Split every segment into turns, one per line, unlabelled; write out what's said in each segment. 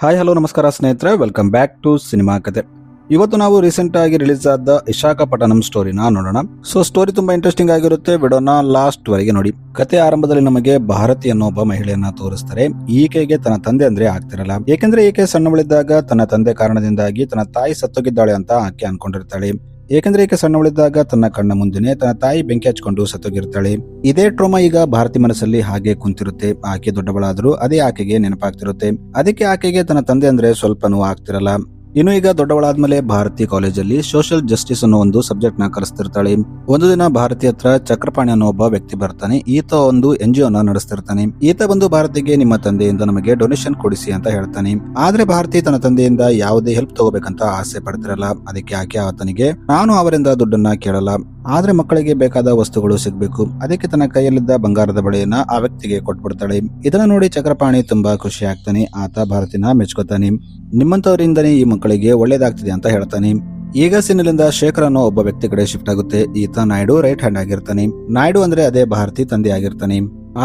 Hi hello ನಮಸ್ಕಾರ ಸ್ನೇಹಿತರೆ, welcome back to cinema ಕತೆ. ಇವತ್ತು ನಾವು ರೀಸೆಂಟ್ ಆಗಿ ರಿಲೀಸ್ ಆದ ವಿಶಾಖಪಟ್ಟಣಂ ಸ್ಟೋರಿನ ನೋಡೋಣ. ಸ್ಟೋರಿ ತುಂಬಾ ಇಂಟ್ರೆಸ್ಟಿಂಗ್ ಆಗಿರುತ್ತೆ. ವಿಡಿಯೋನ ಲಾಸ್ಟ್ ವರೆಗೆ ನೋಡಿ. ಕತೆ ಆರಂಭದಲ್ಲಿ ನಮಗೆ ಭಾರತಿ ಅನ್ನೋ ಒಬ್ಬ ಮಹಿಳೆಯನ್ನ ತೋರಿಸ್ತಾರೆ. ಈಕೆಗೆ ತನ್ನ ತಂದೆ ಅಂದ್ರೆ ಆಗ್ತಿರಲ್ಲ. ಏಕೆಂದ್ರೆ ಈಕೆ ಸಣ್ಣವಳಿದ್ದಾಗ ತನ್ನ ತಂದೆ ಕಾರಣದಿಂದಾಗಿ ತನ್ನ ತಾಯಿ ಸತ್ತೋಗಿದ್ದಾಳೆ ಅಂತ ಆಕೆ ಅನ್ಕೊಂಡಿರ್ತಾಳೆ. ಏಕೆಂದ್ರೆ ಈಕೆ ಸಣ್ಣವಳಿದ್ದಾಗ ತನ್ನ ಕಣ್ಣ ಮುಂದೆನೆ ತನ್ನ ತಾಯಿ ಬೆಂಕಿ ಹಚ್ಕೊಂಡು ಸತ್ತೋಗಿರ್ತಾಳೆ. ಇದೇ ಟ್ರೋಮಾ ಈಗ ಭಾರತಿ ಮನಸ್ಸಲ್ಲಿ ಹಾಗೆ ಕುಂತಿರುತ್ತೆ. ಆಕೆ ದೊಡ್ಡವಳಾದ್ರೂ ಅದೇ ಆಕೆಗೆ ನೆನಪಾಗ್ತಿರುತ್ತೆ. ಅದಕ್ಕೆ ಆಕೆಗೆ ತನ್ನ ತಂದೆ ಅಂದ್ರೆ ಸ್ವಲ್ಪನೂ ಆಗ್ತಿರಲ್ಲ. ಇನ್ನು ಈಗ ದೊಡ್ಡವಳಾದ್ಮೇಲೆ ಭಾರತಿ ಕಾಲೇಜಲ್ಲಿ ಸೋಷಿಯಲ್ ಜಸ್ಟಿಸ್ ಅನ್ನೋ ಒಂದು ಸಬ್ಜೆಕ್ಟ್ ನ ಕಲಿಸ್ತಿರ್ತಾಳೆ. ಒಂದು ದಿನ ಭಾರತಿ ಹತ್ರ ಚಕ್ರಪಾಣಿ ಅನ್ನೋ ಒಬ್ಬ ವ್ಯಕ್ತಿ ಬರ್ತಾನೆ. ಈತ ಒಂದು NGO ನ ನಡೆಸ್ತಿರ್ತಾನೆ. ಈತ ಬಂದು ಭಾರತಿಗೆ ನಿಮ್ಮ ತಂದೆಯಿಂದ ನಮಗೆ ಡೊನೇಷನ್ ಕೊಡಿಸಿ ಅಂತ ಹೇಳ್ತಾನೆ. ಆದ್ರೆ ಭಾರತಿ ತನ್ನ ತಂದೆಯಿಂದ ಯಾವುದೇ ಹೆಲ್ಪ್ ತಗೋಬೇಕಂತ ಆಸೆ ಪಡ್ತಿರಲ್ಲ. ಅದಕ್ಕೆ ಆಕೆ ಆತನಿಗೆ ನಾನು ಅವರಿಂದ ದುಡ್ಡನ್ನ ಕೇಳಲ್ಲ, ಆದ್ರೆ ಮಕ್ಕಳಿಗೆ ಬೇಕಾದ ವಸ್ತುಗಳು ಸಿಗ್ಬೇಕು, ಅದಕ್ಕೆ ತನ್ನ ಕೈಯಲ್ಲಿದ್ದ ಬಂಗಾರದ ಬಳೆಯನ್ನ ಆ ವ್ಯಕ್ತಿಗೆ ಕೊಟ್ಬಿಡ್ತಾಳೆ. ಇದನ್ನ ನೋಡಿ ಚಕ್ರಪಾಣಿ ತುಂಬಾ ಖುಷಿ ಆಗ್ತಾನೆ. ಆತ ಭಾರತಿನ ಮೆಚ್ಕೋತಾನೆ. ನಿಮ್ಮಂತವರಿಂದನೇ ಈ ಮಕ್ಕಳಿಗೆ ಒಳ್ಳೇದಾಗ್ತಿದೆ ಅಂತ ಹೇಳ್ತಾನೆ. ಈಗ ಸಿನಿಲಿಂದ ಶೇಖರ್ ಅನ್ನೋ ಒಬ್ಬ ವ್ಯಕ್ತಿ ಕಡೆ ಶಿಫ್ಟ್ ಆಗುತ್ತೆ. ಈತ ನಾಯ್ಡು ರೈಟ್ ಹ್ಯಾಂಡ್ ಆಗಿರ್ತಾನೆ. ನಾಯ್ಡು ಅಂದ್ರೆ ಅದೇ ಭಾರತಿ ತಂದೆ ಆಗಿರ್ತಾನೆ.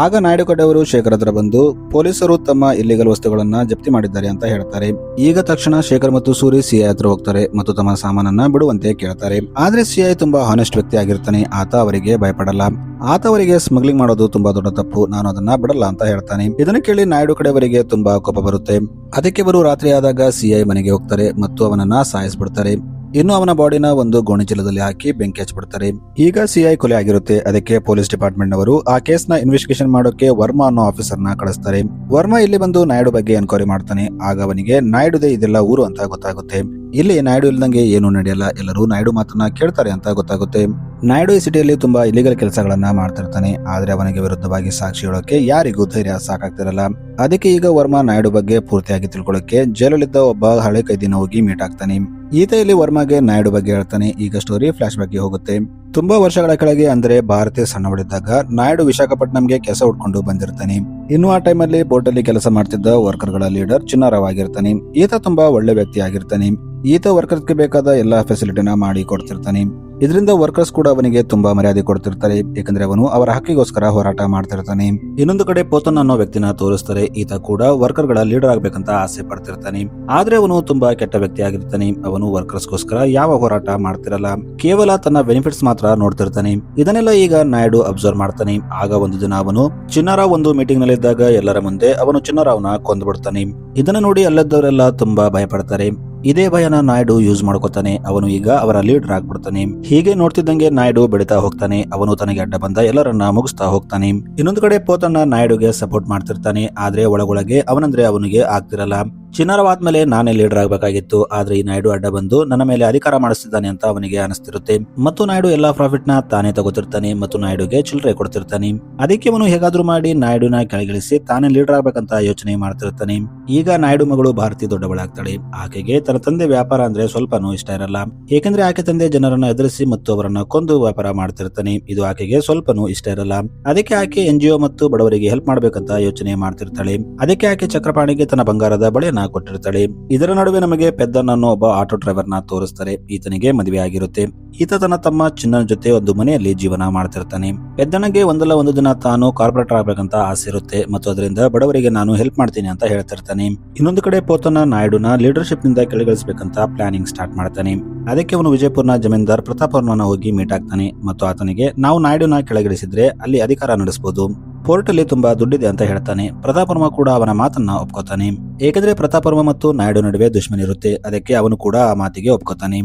ಆಗ ನಾಯ್ಡು ಕಡೆಯವರು ಶೇಖರ್ ಹತ್ರ ಬಂದು ಪೊಲೀಸರು ತಮ್ಮ ಇಲ್ಲಿಗಲ್ ವಸ್ತುಗಳನ್ನ ಜಪ್ತಿ ಮಾಡಿದ್ದಾರೆ ಅಂತ ಹೇಳ್ತಾರೆ. ಈಗ ತಕ್ಷಣ ಶೇಖರ್ ಮತ್ತು ಸೂರಿ CI ಹತ್ರ ಹೋಗ್ತಾರೆ ಮತ್ತು ತಮ್ಮ ಸಾಮಾನನ್ನ ಬಿಡುವಂತೆ ಕೇಳ್ತಾರೆ. ಆದ್ರೆ CI ತುಂಬಾ ಹಾನೆಸ್ಟ್ ವ್ಯಕ್ತಿ ಆಗಿರ್ತಾನೆ. ಆತ ಅವರಿಗೆ ಭಯಪಡಲ್ಲ. ಆತ ಅವರಿಗೆ ಸ್ಮಗ್ಲಿಂಗ್ ಮಾಡೋದು ತುಂಬಾ ದೊಡ್ಡ ತಪ್ಪು, ನಾನು ಅದನ್ನ ಬಿಡಲ್ಲ ಅಂತ ಹೇಳ್ತಾನೆ. ಇದನ್ನ ಕೇಳಿ ನಾಯ್ಡು ಕಡೆಯವರಿಗೆ ತುಂಬಾ ಕೋಪ ಬರುತ್ತೆ. ಅದಕ್ಕೆ ಅವರು ರಾತ್ರಿ ಆದಾಗ CI ಮನೆಗೆ ಹೋಗ್ತಾರೆ ಮತ್ತು ಅವನನ್ನ ಸಾಯಿಸ್ಬಿಡ್ತಾರೆ. ಇನ್ನು ಅವನ ಬಾಡಿನ ಒಂದು ಗೋಣಿಚೀಲದಲ್ಲಿ ಹಾಕಿ ಬೆಂಕಿ ಹಚ್ಚಿಬಿಡ್ತಾರೆ. ಈಗ CI ಕೊಲೆ ಆಗಿರುತ್ತೆ. ಅದಕ್ಕೆ ಪೊಲೀಸ್ ಡಿಪಾರ್ಟ್ಮೆಂಟ್ ನವರು ಆ ಕೇಸ್ ನ ಇನ್ವೆಸ್ಟಿಗೇಷನ್ ಮಾಡೋಕೆ ವರ್ಮಾ ಅನ್ನೋ ಆಫೀಸರ್ ನ ಕಳಿಸ್ತಾರೆ. ವರ್ಮಾ ಇಲ್ಲಿ ಬಂದು ನಾಯ್ಡು ಬಗ್ಗೆ ಎನ್ಕ್ವೈರಿ ಮಾಡ್ತಾನೆ. ಆಗ ಅವನಿಗೆ ನಾಯ್ಡುದೇ ಇದೆಲ್ಲ ಊರು ಅಂತ ಗೊತ್ತಾಗುತ್ತೆ. ಇಲ್ಲಿ ನಾಯ್ಡು ಇಲ್ದಂಗೆ ಏನು ನಡೆಯಲ್ಲ, ಎಲ್ಲರೂ ನಾಯ್ಡು ಮಾತನ್ನ ಕೇಳ್ತಾರೆ ಅಂತ ಗೊತ್ತಾಗುತ್ತೆ. ನಾಯ್ಡು ಈ ಸಿಟಿಯಲ್ಲಿ ತುಂಬಾ ಇಲಿಗಲ್ ಕೆಲಸಗಳನ್ನ ಮಾಡ್ತಿರ್ತಾನೆ. ಆದ್ರೆ ಅವನಿಗೆ ವಿರುದ್ಧವಾಗಿ ಸಾಕ್ಷಿ ಹೇಳೋಕೆ ಯಾರಿಗೂ ಧೈರ್ಯ ಸಾಕಾಗ್ತಿರಲ್ಲ. ಅದಕ್ಕೆ ಈಗ ವರ್ಮಾ ನಾಯ್ಡು ಬಗ್ಗೆ ಪೂರ್ತಿಯಾಗಿ ತಿಳ್ಕೊಳ್ಳೋಕೆ ಜೈಲಲ್ಲಿದ್ದ ಒಬ್ಬ ಹಳೆ ಕೈದಿನ ಹೋಗಿ ಮೀಟ್ ಆಗ್ತಾನೆ. ಈತ ಇಲ್ಲಿ ವರ್ಮಾಗೆ ನಾಯ್ಡು ಬಗ್ಗೆ ಹೇಳ್ತಾನೆ. ಈಗ ಸ್ಟೋರಿ ಫ್ಲಾಶ್ ಬ್ಯಾಕ್ ಗೆ ಹೋಗುತ್ತೆ. ತುಂಬಾ ವರ್ಷಗಳ ಕೆಳಗೆ ಅಂದ್ರೆ ಭಾರತಿ ಸಣ್ಣವಳಿದ್ದಾಗ ನಾಯ್ಡು ವಿಶಾಖಪಟ್ಟಣಂಗೆ ಕೆಲಸ ಹುಡ್ಕೊಂಡು ಬಂದಿರ್ತಾನೆ. ಇನ್ನು ಆ ಟೈಮಲ್ಲಿ ಬೋಟ್ ಅಲ್ಲಿ ಕೆಲಸ ಮಾಡ್ತಿದ್ದ ವರ್ಕರ್ ಗಳ ಲೀಡರ್ ಚಿನ್ನಾರಾವ್ ಆಗಿರ್ತಾನೆ. ಈತ ತುಂಬಾ ಒಳ್ಳೆ ವ್ಯಕ್ತಿ ಆಗಿರ್ತಾನೆ. ಈತ ವರ್ಕರ್ಸ್ಗೆ ಬೇಕಾದ ಎಲ್ಲಾ ಫೆಸಿಲಿಟಿನ ಮಾಡಿ ಕೊಡ್ತಿರ್ತಾನೆ. ಇದರಿಂದ ವರ್ಕರ್ಸ್ ಕೂಡ ಅವನಿಗೆ ತುಂಬಾ ಮರ್ಯಾದೆ ಕೊಡ್ತಿರ್ತಾರೆ. ಯಾಕಂದ್ರೆ ಅವನು ಅವರ ಹಕ್ಕಿಗೋಸ್ಕರ ಹೋರಾಟ ಮಾಡ್ತಿರ್ತಾನೆ. ಇನ್ನೊಂದು ಕಡೆ ಪೋತನ್ ಅನ್ನೋ ವ್ಯಕ್ತಿನ ತೋರಿಸ್ತಾರೆ. ಈತ ಕೂಡ ವರ್ಕರ್ ಗಳ ಲೀಡರ್ ಆಗ್ಬೇಕಂತ ಆಸೆ ಪಡ್ತಿರ್ತಾನೆ. ಆದ್ರೆ ಅವನು ತುಂಬಾ ಕೆಟ್ಟ ವ್ಯಕ್ತಿ ಆಗಿರ್ತಾನೆ. ಅವನು ವರ್ಕರ್ಸ್ಗೋಸ್ಕರ ಯಾವ ಹೋರಾಟ ಮಾಡ್ತಿರಲ್ಲ, ಕೇವಲ ತನ್ನ ಬೆನಿಫಿಟ್ಸ್ ಮಾತ್ರ ನೋಡ್ತಿರ್ತಾನೆ. ಇದನ್ನೆಲ್ಲ ಈಗ ನಾಯ್ಡು ಅಬ್ಸರ್ವ್ ಮಾಡ್ತಾನೆ. ಆಗ ಒಂದು ದಿನ ಅವನು ಚಿನ್ನಾರಾವ್ ಒಂದು ಮೀಟಿಂಗ್ ನಲ್ಲಿ ಇದ್ದಾಗ ಎಲ್ಲರ ಮುಂದೆ ಅವನು ಚಿನ್ನಾರಾವ್ನ ಕೊಂದ್ಬಿಡ್ತಾನೆ. ಇದನ್ನ ನೋಡಿ ಅಲ್ಲದವರೆಲ್ಲ ತುಂಬಾ ಭಯಪಡ್ತಾರೆ. ಇದೇ ಭಯನ ನಾಯ್ಡು ಯೂಸ್ ಮಾಡ್ಕೋತಾನೆ. ಅವನು ಈಗ ಅವರ ಲೀಡರ್ ಆಗ್ಬಿಡ್ತಾನೆ. ಹೀಗೆ ನೋಡ್ತಿದ್ದಂಗೆ ನಾಯ್ಡು ಬೆಳಿತಾ ಹೋಗ್ತಾನೆ. ಅವನು ತನಗೆ ಅಡ್ಡ ಬಂದ ಎಲ್ಲರನ್ನ ಮುಗಿಸ್ತಾ ಹೋಗ್ತಾನೆ. ಇನ್ನೊಂದು ಕಡೆ ಪೋತನ್ನ ನಾಯ್ಡುಗೆ ಸಪೋರ್ಟ್ ಮಾಡ್ತಿರ್ತಾನೆ. ಆದ್ರೆ ಒಳಗೊಳಗೆ ಅವನಂದ್ರೆ ಅವನಿಗೆ ಆಗ್ತಿರಲ್ಲ. ಚಿನ್ನಾರಾವ್ ಆದ್ಮೇಲೆ ನಾನೇ ಲೀಡರ್ ಆಗ್ಬೇಕಾಗಿತ್ತು, ಆದ್ರೆ ಈ ನಾಯ್ಡು ಅಡ್ಡ ಬಂದು ನನ್ನ ಮೇಲೆ ಅಧಿಕಾರ ಮಾಡಿಸ್ತಿದ್ದಾನೆ ಅಂತ ಅವನಿಗೆ ಅನಿಸ್ತಿರುತ್ತೆ. ಮತ್ತು ನಾಯ್ಡು ಎಲ್ಲಾ ಪ್ರಾಫಿಟ್ ನ ತಾನೇ ತಗೋತಿರ್ತಾನೆ ಮತ್ತು ನಾಯ್ಡುಗೆ ಚಿಲ್ಲರೆ ಕೊಡ್ತಿರ್ತಾನೆ. ಅದಕ್ಕೆ ಅವನು ಹೇಗಾದ್ರೂ ಮಾಡಿ ನಾಯ್ಡುನ ಕೆಳಗಿಳಿಸಿ ತಾನೇ ಲೀಡರ್ ಆಗ್ಬೇಕಂತ ಯೋಚನೆ ಮಾಡ್ತಿರ್ತಾನೆ. ಈಗ ನಾಯ್ಡು ಮಗಳು ಭಾರತಿ ದೊಡ್ಡವಳಾಗ್ತಾಳೆ. ಆಕೆಗೆ ತನ್ನ ತಂದೆ ವ್ಯಾಪಾರ ಅಂದ್ರೆ ಸ್ವಲ್ಪನೂ ಇಷ್ಟ ಇರಲ್ಲ. ಏಕೆಂದ್ರೆ ಆಕೆ ತಂದೆ ಜನರನ್ನ ಎದುರಿಸಿ ಮತ್ತು ಅವರನ್ನ ಕೊಂದು ವ್ಯಾಪಾರ ಮಾಡ್ತಿರ್ತಾನೆ. ಇದು ಆಕೆಗೆ ಸ್ವಲ್ಪನೂ ಇಷ್ಟ ಇರಲ್ಲ. ಅದಕ್ಕೆ ಆಕೆ NGO ಮತ್ತು ಬಡವರಿಗೆ ಹೆಲ್ಪ್ ಮಾಡ್ಬೇಕಂತ ಯೋಚನೆ ಮಾಡ್ತಿರ್ತಾಳೆ. ಅದಕ್ಕೆ ಆಕೆ ಚಕ್ರಪಾಣಿಗೆ ತನ್ನ ಬಂಗಾರದ ಬಳೆಯನ್ನ ಕೊಟ್ಟಿರ್ತಾಳೆ. ಇದರ ನಡುವೆ ನಮಗೆ ಪೆದ್ದನ್ ಅನ್ನೋ ಒಬ್ಬ ಆಟೋ ಡ್ರೈವರ್ ನ ತೋರಿಸ್ತಾರೆ. ಈತನಿಗೆ ಮದುವೆ ಆಗಿರುತ್ತೆ. ಈತ ತನ್ನ ತಮ್ಮ ಚಿನ್ನನ ಜೊತೆ ಒಂದು ಮನೆಯಲ್ಲಿ ಜೀವನ ಮಾಡ್ತಿರ್ತಾನೆ. ಪೆದ್ದನಿಗೆ ಒಂದಲ್ಲ ಒಂದು ದಿನ ತಾನು ಕಾರ್ಪೊರೇಟರ್ ಆಗ್ಬೇಕಂತ ಆಸೆ ಇರುತ್ತೆ ಮತ್ತು ಅದರಿಂದ ಬಡವರಿಗೆ ನಾನು ಹೆಲ್ಪ್ ಮಾಡ್ತೀನಿ ಅಂತ ಹೇಳ್ತಿರ್ತಾನೆ. ಇನ್ನೊಂದು ಕಡೆ ಪೋತನ ನಾಯ್ಡುನ ಲೀಡರ್ಶಿಪ್ ನಿಂದ ಕೆಳಗಿಳಿಸಬೇಕಂತ ಪ್ಲಾನಿಂಗ್ ಸ್ಟಾರ್ಟ್ ಮಾಡ್ತಾನೆ. ಅದಕ್ಕೆ ಅವನು ವಿಜಯಪುರ್ನ ಜಮೀನ್ದಾರ್ ಪ್ರತಾಪವರ್ಮನ ಹೋಗಿ ಮೀಟ್ ಆಗ್ತಾನೆ ಮತ್ತು ಆತನಿಗೆ ನಾವು ನಾಯ್ಡುನ ಕೆಳಗಿಳಿಸಿದ್ರೆ ಅಲ್ಲಿ ಅಧಿಕಾರ ನಡೆಸಬಹುದು, ಪೋರ್ಟ್ ಅಲ್ಲಿ ತುಂಬಾ ದುಡ್ಡಿದೆ ಅಂತ ಹೇಳ್ತಾನೆ. ಪ್ರತಾಪವರ್ಮ ಕೂಡ ಅವನ ಮಾತನ್ನ ಒಪ್ಕೋತಾನೆ. ಏಕೆಂದ್ರೆ ಪ್ರತಾಪವರ್ಮ ಮತ್ತು ನಾಯ್ಡು ನಡುವೆ ದುಶ್ಮನ್ ಇರುತ್ತೆ. ಅದಕ್ಕೆ ಅವನು ಕೂಡ ಆ ಮಾತಿಗೆ ಒಪ್ಕೋತಾನೆ.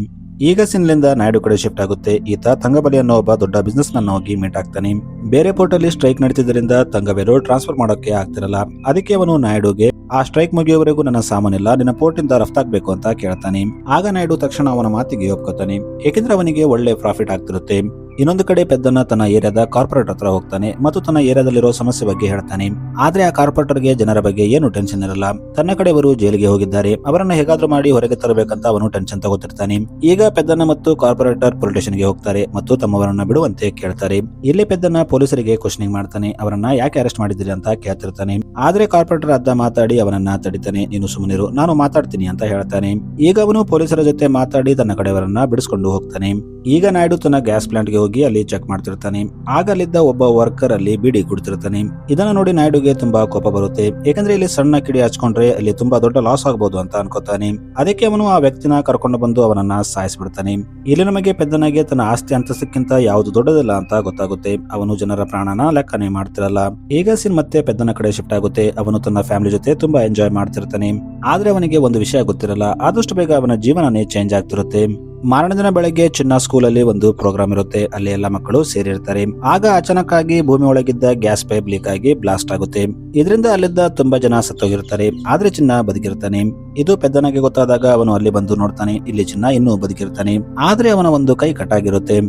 ಈಗ ಸಿನ್ಲಿಂದ ನಾಯ್ಡು ಕಡೆ ಶಿಫ್ಟ್ ಆಗುತ್ತೆ. ಈತ ತಂಗಬಲಿ ಅನ್ನೋ ಒಬ್ಬ ದೊಡ್ಡ ಬಿಸ್ನೆಸ್ ಮನ್ ಹೋಗಿ ಮೀಟ್ ಆಗ್ತಾನೆ. ಬೇರೆ ಪೋರ್ಟ್ ಅಲ್ಲಿ ಸ್ಟ್ರೈಕ್ ನಡೀತಿದ್ದರಿಂದ ತಂಗಬೇರು ಟ್ರಾನ್ಸ್ಫರ್ ಮಾಡೋಕೆ ಆಗ್ತಿರಲ್ಲ. ಅದಕ್ಕೆ ಅವನು ನಾಯ್ಡುಗೆ ಆ ಸ್ಟ್ರೈಕ್ ಮುಗಿಯುವವರೆಗೂ ನನ್ನ ಸಾಮಾನೆಲ್ಲ ನಿನ್ನ ಪೋರ್ಟ್ ಇಂದ ರಫ್ತಾಗ್ಬೇಕು ಅಂತ ಕೇಳ್ತಾನೆ. ಆಗ ನಾಯ್ಡು ತಕ್ಷಣ ಅವನ ಮಾತಿಗೆ ಒಪ್ಕೋತಾನೆ. ಏಕೆಂದ್ರೆ ಅವನಿಗೆ ಒಳ್ಳೆ ಪ್ರಾಫಿಟ್ ಆಗ್ತಿರುತ್ತೆ. ಇನ್ನೊಂದು ಕಡೆ ಪೆದ್ದನ್ನ ತನ್ನ ಏರಿಯಾದ ಕಾರ್ಪೊರೇಟರ್ ಹತ್ರ ಹೋಗ್ತಾನೆ ಮತ್ತು ತನ್ನ ಏರಿಯಾದಲ್ಲಿರೋ ಸಮಸ್ಯೆ ಬಗ್ಗೆ ಹೇಳ್ತಾನೆ. ಆದ್ರೆ ಆ ಕಾರ್ಪೊರೇಟರ್ಗೆ ಜನರ ಬಗ್ಗೆ ಏನು ಟೆನ್ಷನ್ ಇರಲ್ಲ. ತನ್ನ ಕಡೆಯವರು ಜೈಲಿಗೆ ಹೋಗಿದ್ದಾರೆ, ಅವರನ್ನ ಹೇಗಾದ್ರೂ ಮಾಡಿ ಹೊರಗೆ ತರಬೇಕಂತ ಅವನು ಟೆನ್ಷನ್ ತಗೋತಿರ್ತಾನೆ. ಈಗ ಪೆದ್ದನ್ನ ಮತ್ತು ಕಾರ್ಪೊರೇಟರ್ ಪೊಲೀಸ್ ಸ್ಟೇಷನ್ ಗೆ ಹೋಗ್ತಾರೆ ಮತ್ತು ತಮ್ಮವರನ್ನ ಬಿಡುವಂತೆ ಕೇಳ್ತಾರೆ. ಇಲ್ಲಿ ಪೆದ್ದನ್ನ ಪೊಲೀಸರಿಗೆ ಕ್ವಶನಿಂಗ್ ಮಾಡ್ತಾನೆ. ಅವರನ್ನ ಯಾಕೆ ಅರೆಸ್ಟ್ ಮಾಡಿದಿರಿ ಅಂತ ಕೇಳ್ತಿರ್ತಾನೆ. ಆದ್ರೆ ಕಾರ್ಪೊರೇಟರ್ ಅದ್ದ ಮಾತಾಡಿ ಅವನನ್ನ ತಡಿತಾನೆ. ನೀನು ಸುಮ್ಮನಿರು, ನಾನು ಮಾತಾಡ್ತೀನಿ ಅಂತ ಹೇಳ್ತಾನೆ. ಈಗ ಅವನು ಪೊಲೀಸರ ಜೊತೆ ಮಾತಾಡಿ ತನ್ನ ಕಡೆಯವರನ್ನ ಬಿಡಿಸ್ಕೊಂಡು ಹೋಗ್ತಾನೆ. ಈಗ ನಾಯ್ಡು ತನ್ನ ಗ್ಯಾಸ್ ಪ್ಲಾಂಟ್ ಗೆ ಹೋಗಿ ಅಲ್ಲಿ ಚೆಕ್ ಮಾಡ್ತಿರ್ತಾನೆ. ಆಗ ಅಲ್ಲಿದ್ದ ಒಬ್ಬ ವರ್ಕರ್ ಅಲ್ಲಿ ಬಿಡಿ ಕುಡ್ತಿರ್ತಾನೆ. ಇದನ್ನ ನೋಡಿ ನಾಯ್ಡುಗೆ ತುಂಬಾ ಕೋಪ ಬರುತ್ತೆ. ಯಾಕಂದ್ರೆ ಇಲ್ಲಿ ಸಣ್ಣ ಕಿಡಿ ಹಚ್ಕೊಂಡ್ರೆ ಅಲ್ಲಿ ತುಂಬಾ ದೊಡ್ಡ ಲಾಸ್ ಆಗ್ಬಹುದು ಅಂತ ಅನ್ಕೋತಾನೆ. ಅದಕ್ಕೆ ಅವನು ಆ ವ್ಯಕ್ತಿನ ಕರ್ಕೊಂಡು ಬಂದು ಅವನನ್ನ ಸಾಯಿಸ್ಬಿಡ್ತಾನೆ. ಇಲ್ಲಿ ನಮಗೆ ಪೆದ್ದನಿಗೆ ತನ್ನ ಆಸ್ತಿ ಅಂತಸ್ತಕ್ಕಿಂತ ಯಾವುದು ದೊಡ್ಡದಿಲ್ಲ ಅಂತ ಗೊತ್ತಾಗುತ್ತೆ. ಅವನು ಜನರ ಪ್ರಾಣನ ಲೆಕ್ಕನೆ ಮಾಡ್ತಿರಲ್ಲ. ಈಗ ಸೀನ್ ಮತ್ತೆ ಪೆದ್ದನ ಕಡೆ ಶಿಫ್ಟ್ ಆಗುತ್ತೆ. ಅವನು ತನ್ನ ಫ್ಯಾಮಿಲಿ ಜೊತೆ ತುಂಬಾ ಎಂಜಾಯ್ ಮಾಡ್ತಿರ್ತಾನೆ. ಆದ್ರೆ ಅವನಿಗೆ ಒಂದು ವಿಷಯ ಗೊತ್ತಿರಲ್ಲ, ಆದಷ್ಟು ಬೇಗ ಅವನ ಜೀವನನೇ ಚೇಂಜ್ ಆಗ್ತಿರುತ್ತೆ. ಮಾರನೇ ದಿನ ಬೆಳಗ್ಗೆ ಚಿನ್ನ ಸ್ಕೂಲ್ ಅಲ್ಲಿ ಒಂದು ಪ್ರೋಗ್ರಾಮ್ ಇರುತ್ತೆ. ಅಲ್ಲಿ ಎಲ್ಲ ಮಕ್ಕಳು ಸೇರಿರ್ತಾರೆ. ಆಗ ಅಚಾನಕ್ ಆಗಿ ಭೂಮಿ ಒಳಗಿದ್ದ ಗ್ಯಾಸ್ ಪೈಪ್ ಲೀಕ್ ಆಗಿ ಬ್ಲಾಸ್ಟ್ ಆಗುತ್ತೆ. ಇದರಿಂದ ಅಲ್ಲಿದ್ದ ತುಂಬಾ ಜನ ಸತ್ತೋಗಿರ್ತಾರೆ. ಆದ್ರೆ ಚಿನ್ನ ಬದುಕಿರ್ತಾನೆ. ಇದು ಪೆದ್ದನಿಗೆ ಗೊತ್ತಾದಾಗ ಅವನು ಅಲ್ಲಿ ಬಂದು ನೋಡ್ತಾನೆ. ಇಲ್ಲಿ ಚಿನ್ನ ಇನ್ನೂ ಬದುಕಿರ್ತಾನೆ. ಆದ್ರೆ ಅವನ ಒಂದು ಕೈ ಕಟ್ಟಾಗಿರುತ್ತೆ.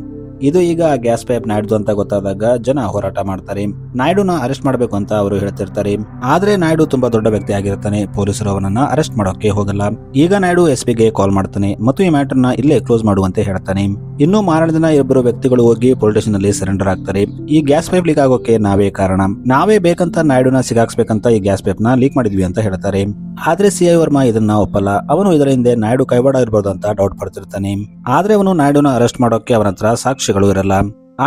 ಇದು ಈಗ ಗ್ಯಾಸ್ ಪೈಪ್ ನಾಯ್ಡು ಅಂತ ಗೊತ್ತಾದಾಗ ಜನ ಹೋರಾಟ ಮಾಡ್ತಾರೆ. ನಾಯ್ಡುನ ಅರೆಸ್ಟ್ ಮಾಡಬೇಕು ಅಂತ ಅವರು ಹೇಳ್ತಿರ್ತಾರೆ. ಆದ್ರೆ ನಾಯ್ಡು ತುಂಬಾ ದೊಡ್ಡ ವ್ಯಕ್ತಿ ಆಗಿರ್ತಾನೆ. ಪೊಲೀಸರು ಅವನನ್ನ ಅರೆಸ್ಟ್ ಮಾಡೋಕೆ ಹೋಗಲ್ಲ. ಈಗ ನಾಯ್ಡು ಎಸ್ಪಿಗೆ ಕಾಲ್ ಮಾಡ್ತಾನೆ ಮತ್ತು ಈ ಮ್ಯಾಟರ್ ನ ಇಲ್ಲೇ ಕ್ಲೋಸ್ ಮಾಡುವಂತೆ ಹೇಳ್ತಾನೆ. ಇನ್ನು ಮಾರನೇ ದಿನ ಇಬ್ಬರು ವ್ಯಕ್ತಿಗಳು ಹೋಗಿ ಪೊಲೀಸ್ ಸ್ಟೇಷನ್ ಅಲ್ಲಿ ಸರೆಂಡರ್ ಆಗ್ತಾರೆ. ಈ ಗ್ಯಾಸ್ ಪೈಪ್ ಲೀಕ್ ಆಗೋಕೆ ನಾವೇ ಕಾರಣ, ನಾವೇ ಬೇಕಂತ ನಾಯ್ಡುನ ಸಿಗಾಕ್ಸ್ಬೇಕಂತ ಈ ಗ್ಯಾಸ್ ಪೈಪ್ ನ ಲೀಕ್ ಮಾಡಿದ್ವಿ ಅಂತ ಹೇಳ್ತಾರೆ. ಆದ್ರೆ ಸಿಐ ವರ್ಮಾ ಇದನ್ನ ಒಪ್ಪಲ್ಲ. ಅವನು ಇದರ ಹಿಂದೆ ನಾಯ್ಡು ಕೈವಾಡ ಇರಬಹುದು ಅಂತ ಡೌಟ್ ಪಡ್ತಿರ್ತಾನೆ. ಆದ್ರೆ ಅವನು ನಾಯ್ಡುನ ಅರೆಸ್ಟ್ ಮಾಡೋಕೆ ಅವನ ಹತ್ರ ಸಾಕ್ಷಿಗಳು ಇರಲ್ಲ.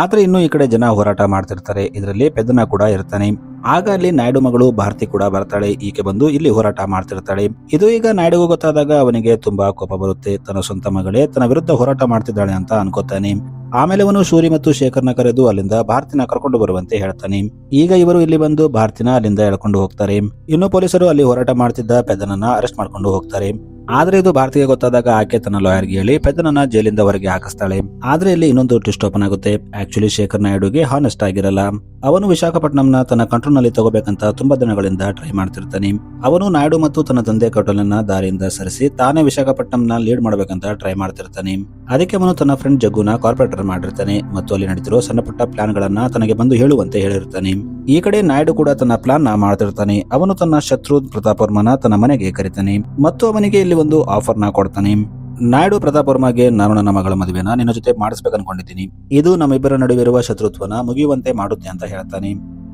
ಆದ್ರೆ ಇನ್ನು ಈ ಕಡೆ ಜನ ಹೋರಾಟ ಮಾಡ್ತಿರ್ತಾರೆ. ಇದರಲ್ಲಿ ಪೆದ್ದನ ಕೂಡ ಇರ್ತಾನೆ. ಆಗ ಅಲ್ಲಿ ನಾಯ್ಡು ಮಗಳು ಭಾರತಿ ಕೂಡ ಬರ್ತಾಳೆ. ಈಕೆ ಬಂದು ಇಲ್ಲಿ ಹೋರಾಟ ಮಾಡ್ತಿರ್ತಾಳೆ. ಇದು ಈಗ ನಾಯ್ಡುಗೂ ಗೊತ್ತಾದಾಗ ಅವನಿಗೆ ತುಂಬಾ ಕೋಪ ಬರುತ್ತೆ. ತನ್ನ ಸ್ವಂತ ಮಗಳೇ ತನ್ನ ವಿರುದ್ಧ ಹೋರಾಟ ಮಾಡ್ತಿದ್ದಾಳೆ ಅಂತ ಅನ್ಕೋತಾನೆ. ಆಮೇಲೆ ಅವನು ಸೂರಿ ಮತ್ತು ಶೇಖರ್ನ ಕರೆದು ಅಲ್ಲಿಂದ ಭಾರತಿನ ಕರ್ಕೊಂಡು ಬರುವಂತೆ ಹೇಳ್ತಾನೆ. ಈಗ ಇವರು ಇಲ್ಲಿ ಬಂದು ಭಾರತಿನ ಅಲ್ಲಿಂದ ಎಳ್ಕೊಂಡು ಹೋಗ್ತಾರೆ. ಇನ್ನು ಪೊಲೀಸರು ಅಲ್ಲಿ ಹೋರಾಟ ಮಾಡ್ತಿದ್ದ ಪೆದ್ದನನ್ನ ಅರೆಸ್ಟ್ ಮಾಡ್ಕೊಂಡು ಹೋಗ್ತಾರೆ. ಆದ್ರೆ ಇದು ಭಾರತಿಗೆ ಗೊತ್ತಾದಾಗ ಆಕೆ ತನ್ನ ಲಾಯರ್ಗೆ ಹೇಳಿ ಪೆದ್ದನನ್ನ ಜೈಲಿಂದ ಹೊರಗೆ ಹಾಕಿಸ್ತಾಳೆ. ಆದ್ರೆ ಇಲ್ಲಿ ಇನ್ನೊಂದು ಟ್ವಿಸ್ಟ್ ಓಪನ್ ಆಗುತ್ತೆ. ಆಕ್ಚುಲಿ ಶೇಖರ್ ನಾಯ್ಡುಗೆ ಹಾನೆಸ್ಟ್ ಆಗಿರಲ್ಲ. ಅವನು ವಿಶಾಖಪಟ್ಟಣಂನ ತನ್ನ ಕಂಟ್ರೋಲ್ ನಲ್ಲಿ ತಗೋಬೇಕಂತ ತುಂಬಾ ದಿನಗಳಿಂದ ಟ್ರೈ ಮಾಡ್ತಿರ್ತಾನೆ. ಅವನು ನಾಯ್ಡು ಮತ್ತು ತನ್ನ ತಂದೆ ಕಟೋಲನ್ನ ದಾರಿಯಿಂದ ಸರಿಸಿ ತಾನೇ ವಿಶಾಖಪಟ್ಟಣಂನ ಲೀಡ್ ಮಾಡಬೇಕಂತ ಟ್ರೈ ಮಾಡ್ತಿರ್ತಾನೆ. ಅದಕ್ಕೆ ಅವನು ತನ್ನ ಫ್ರೆಂಡ್ ಜಗ್ಗುನ ಕಾರ್ಪೊರೇಟರ್ ಮಾಡಿರ್ತಾನೆ ಮತ್ತು ಅಲ್ಲಿ ನಡೀತಿರೋ ಸಣ್ಣ ಪುಟ್ಟ ಪ್ಲಾನ್ ಗಳನ್ನ ತನಗೆ ಬಂದು ಹೇಳುವಂತೆ ಹೇಳಿರ್ತಾನೆ. ಈ ಕಡೆ ನಾಯ್ಡು ಕೂಡ ತನ್ನ ಪ್ಲಾನ್ ನ ಮಾಡ್ತಿರ್ತಾನೆ. ಅವನು ತನ್ನ ಶತ್ರು ಪ್ರತಾಪ್ ವರ್ಮನ ತನ್ನ ಮನೆಗೆ ಕರೀತಾನೆ ಮತ್ತು ಅವನಿಗೆ ಇಲ್ಲಿ ಒಂದು ಆಫರ್ ನ ಕೊಡ್ತಾನೆ. ನಾಯ್ಡು ಪ್ರತಾಪ್ ವರ್ಮಗೆ ನಾನು ನನ್ನ ಮಗಳ ಮದುವೆನ ನಿನ್ನ ಜೊತೆ ಮಾಡಿಸ್ಬೇಕು ಅನ್ಕೊಂಡಿದ್ದೀನಿ. ಇದು ನಮ್ಮಿಬ್ಬರ ನಡುವಿರುವ ಶತ್ರುತ್ವನ ಮುಗಿಯುವಂತೆ ಮಾಡುತ್ತೆ ಅಂತ ಹೇಳ್ತಾನೆ.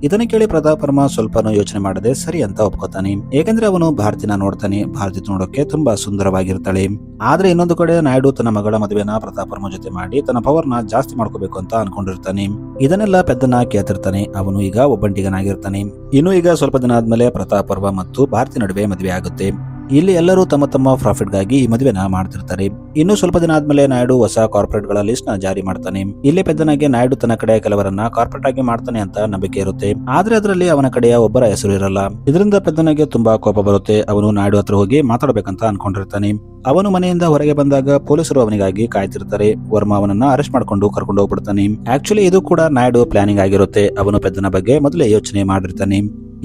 ಇದನ್ನ ಕೇಳಿ ಪ್ರತಾಪ್ ವರ್ಮ ಸ್ವಲ್ಪನೂ ಯೋಚನೆ ಮಾಡದೆ ಸರಿ ಅಂತ ಒಪ್ಕೋತಾನೆ. ಏಕೆಂದ್ರೆ ಅವನು ಭಾರತಿನ ನೋಡ್ತಾನೆ. ಭಾರತಿ ನೋಡೋಕೆ ತುಂಬಾ ಸುಂದರವಾಗಿರ್ತಾಳೆ. ಆದ್ರೆ ಇನ್ನೊಂದು ಕಡೆ ನಾಯ್ಡು ತನ್ನ ಮಗಳ ಮದುವೆನ ಪ್ರತಾಪ್ ವರ್ಮ ಜೊತೆ ಮಾಡಿ ತನ್ನ ಪವರ್ನ ಜಾಸ್ತಿ ಮಾಡ್ಕೋಬೇಕು ಅಂತ ಅನ್ಕೊಂಡಿರ್ತಾನೆ. ಇದನ್ನೆಲ್ಲ ಪೆದ್ದನ ಕೇಳ್ತಿರ್ತಾನೆ. ಅವನು ಈಗ ಒಬ್ಬಂಟಿಗನಾಗಿರ್ತಾನೆ. ಇನ್ನು ಈಗ ಸ್ವಲ್ಪ ದಿನ ಆದ್ಮೇಲೆ ಪ್ರತಾಪ್ ವರ್ಮ ಮತ್ತು ಭಾರತಿ ನಡುವೆ ಮದುವೆ ಆಗುತ್ತೆ. ಇಲ್ಲಿ ಎಲ್ಲರೂ ತಮ್ಮ ತಮ್ಮ ಪ್ರಾಫಿಟ್ ಗಾಗಿ ಈ ಮದುವೆನ ಮಾಡ್ತಿರ್ತಾರೆ. ಇನ್ನು ಸ್ವಲ್ಪ ದಿನ ಆದ್ಮೇಲೆ ನಾಯ್ಡು ಹೊಸ ಕಾರ್ಪೊರೇಟ್ ಗಳ ಲಿಸ್ಟ್ ನ ಜಾರಿ ಮಾಡ್ತಾನೆ. ಇಲ್ಲಿ ಪೆದ್ದನಿಗೆ ನಾಯ್ಡು ತನ್ನ ಕಡೆ ಕೆಲವರನ್ನ ಕಾರ್ಪೊರೇಟ್ ಆಗಿ ಮಾಡ್ತಾನೆ ಅಂತ ನಂಬಿಕೆ ಇರುತ್ತೆ. ಆದ್ರೆ ಅದರಲ್ಲಿ ಅವನ ಕಡೆಯ ಒಬ್ಬರ ಹೆಸರು ಇರಲ್ಲ. ಇದರಿಂದ ಪೆದ್ದನಿಗೆ ತುಂಬಾ ಕೋಪ ಬರುತ್ತೆ. ಅವನು ನಾಯ್ಡು ಹತ್ರ ಹೋಗಿ ಮಾತಾಡಬೇಕಂತ ಅನ್ಕೊಂಡಿರ್ತಾನೆ. ಅವನು ಮನೆಯಿಂದ ಹೊರಗೆ ಬಂದಾಗ ಪೊಲೀಸರು ಅವನಿಗಾಗಿ ಕಾಯ್ತಿರ್ತಾರೆ. ವರ್ಮಾ ಅವನನ್ನ ಅರೆಸ್ಟ್ ಮಾಡ್ಕೊಂಡು ಕರ್ಕೊಂಡು ಹೋಗ್ಬಿಡ್ತಾನೆ. ಆಕ್ಚುಲಿ ಇದು ಕೂಡ ನಾಯ್ಡು ಪ್ಲಾನಿಂಗ್ ಆಗಿರುತ್ತೆ. ಅವನು ಪೆದ್ದನ ಬಗ್ಗೆ ಮೊದಲೇ ಯೋಚನೆ ಮಾಡಿರ್ತಾನೆ.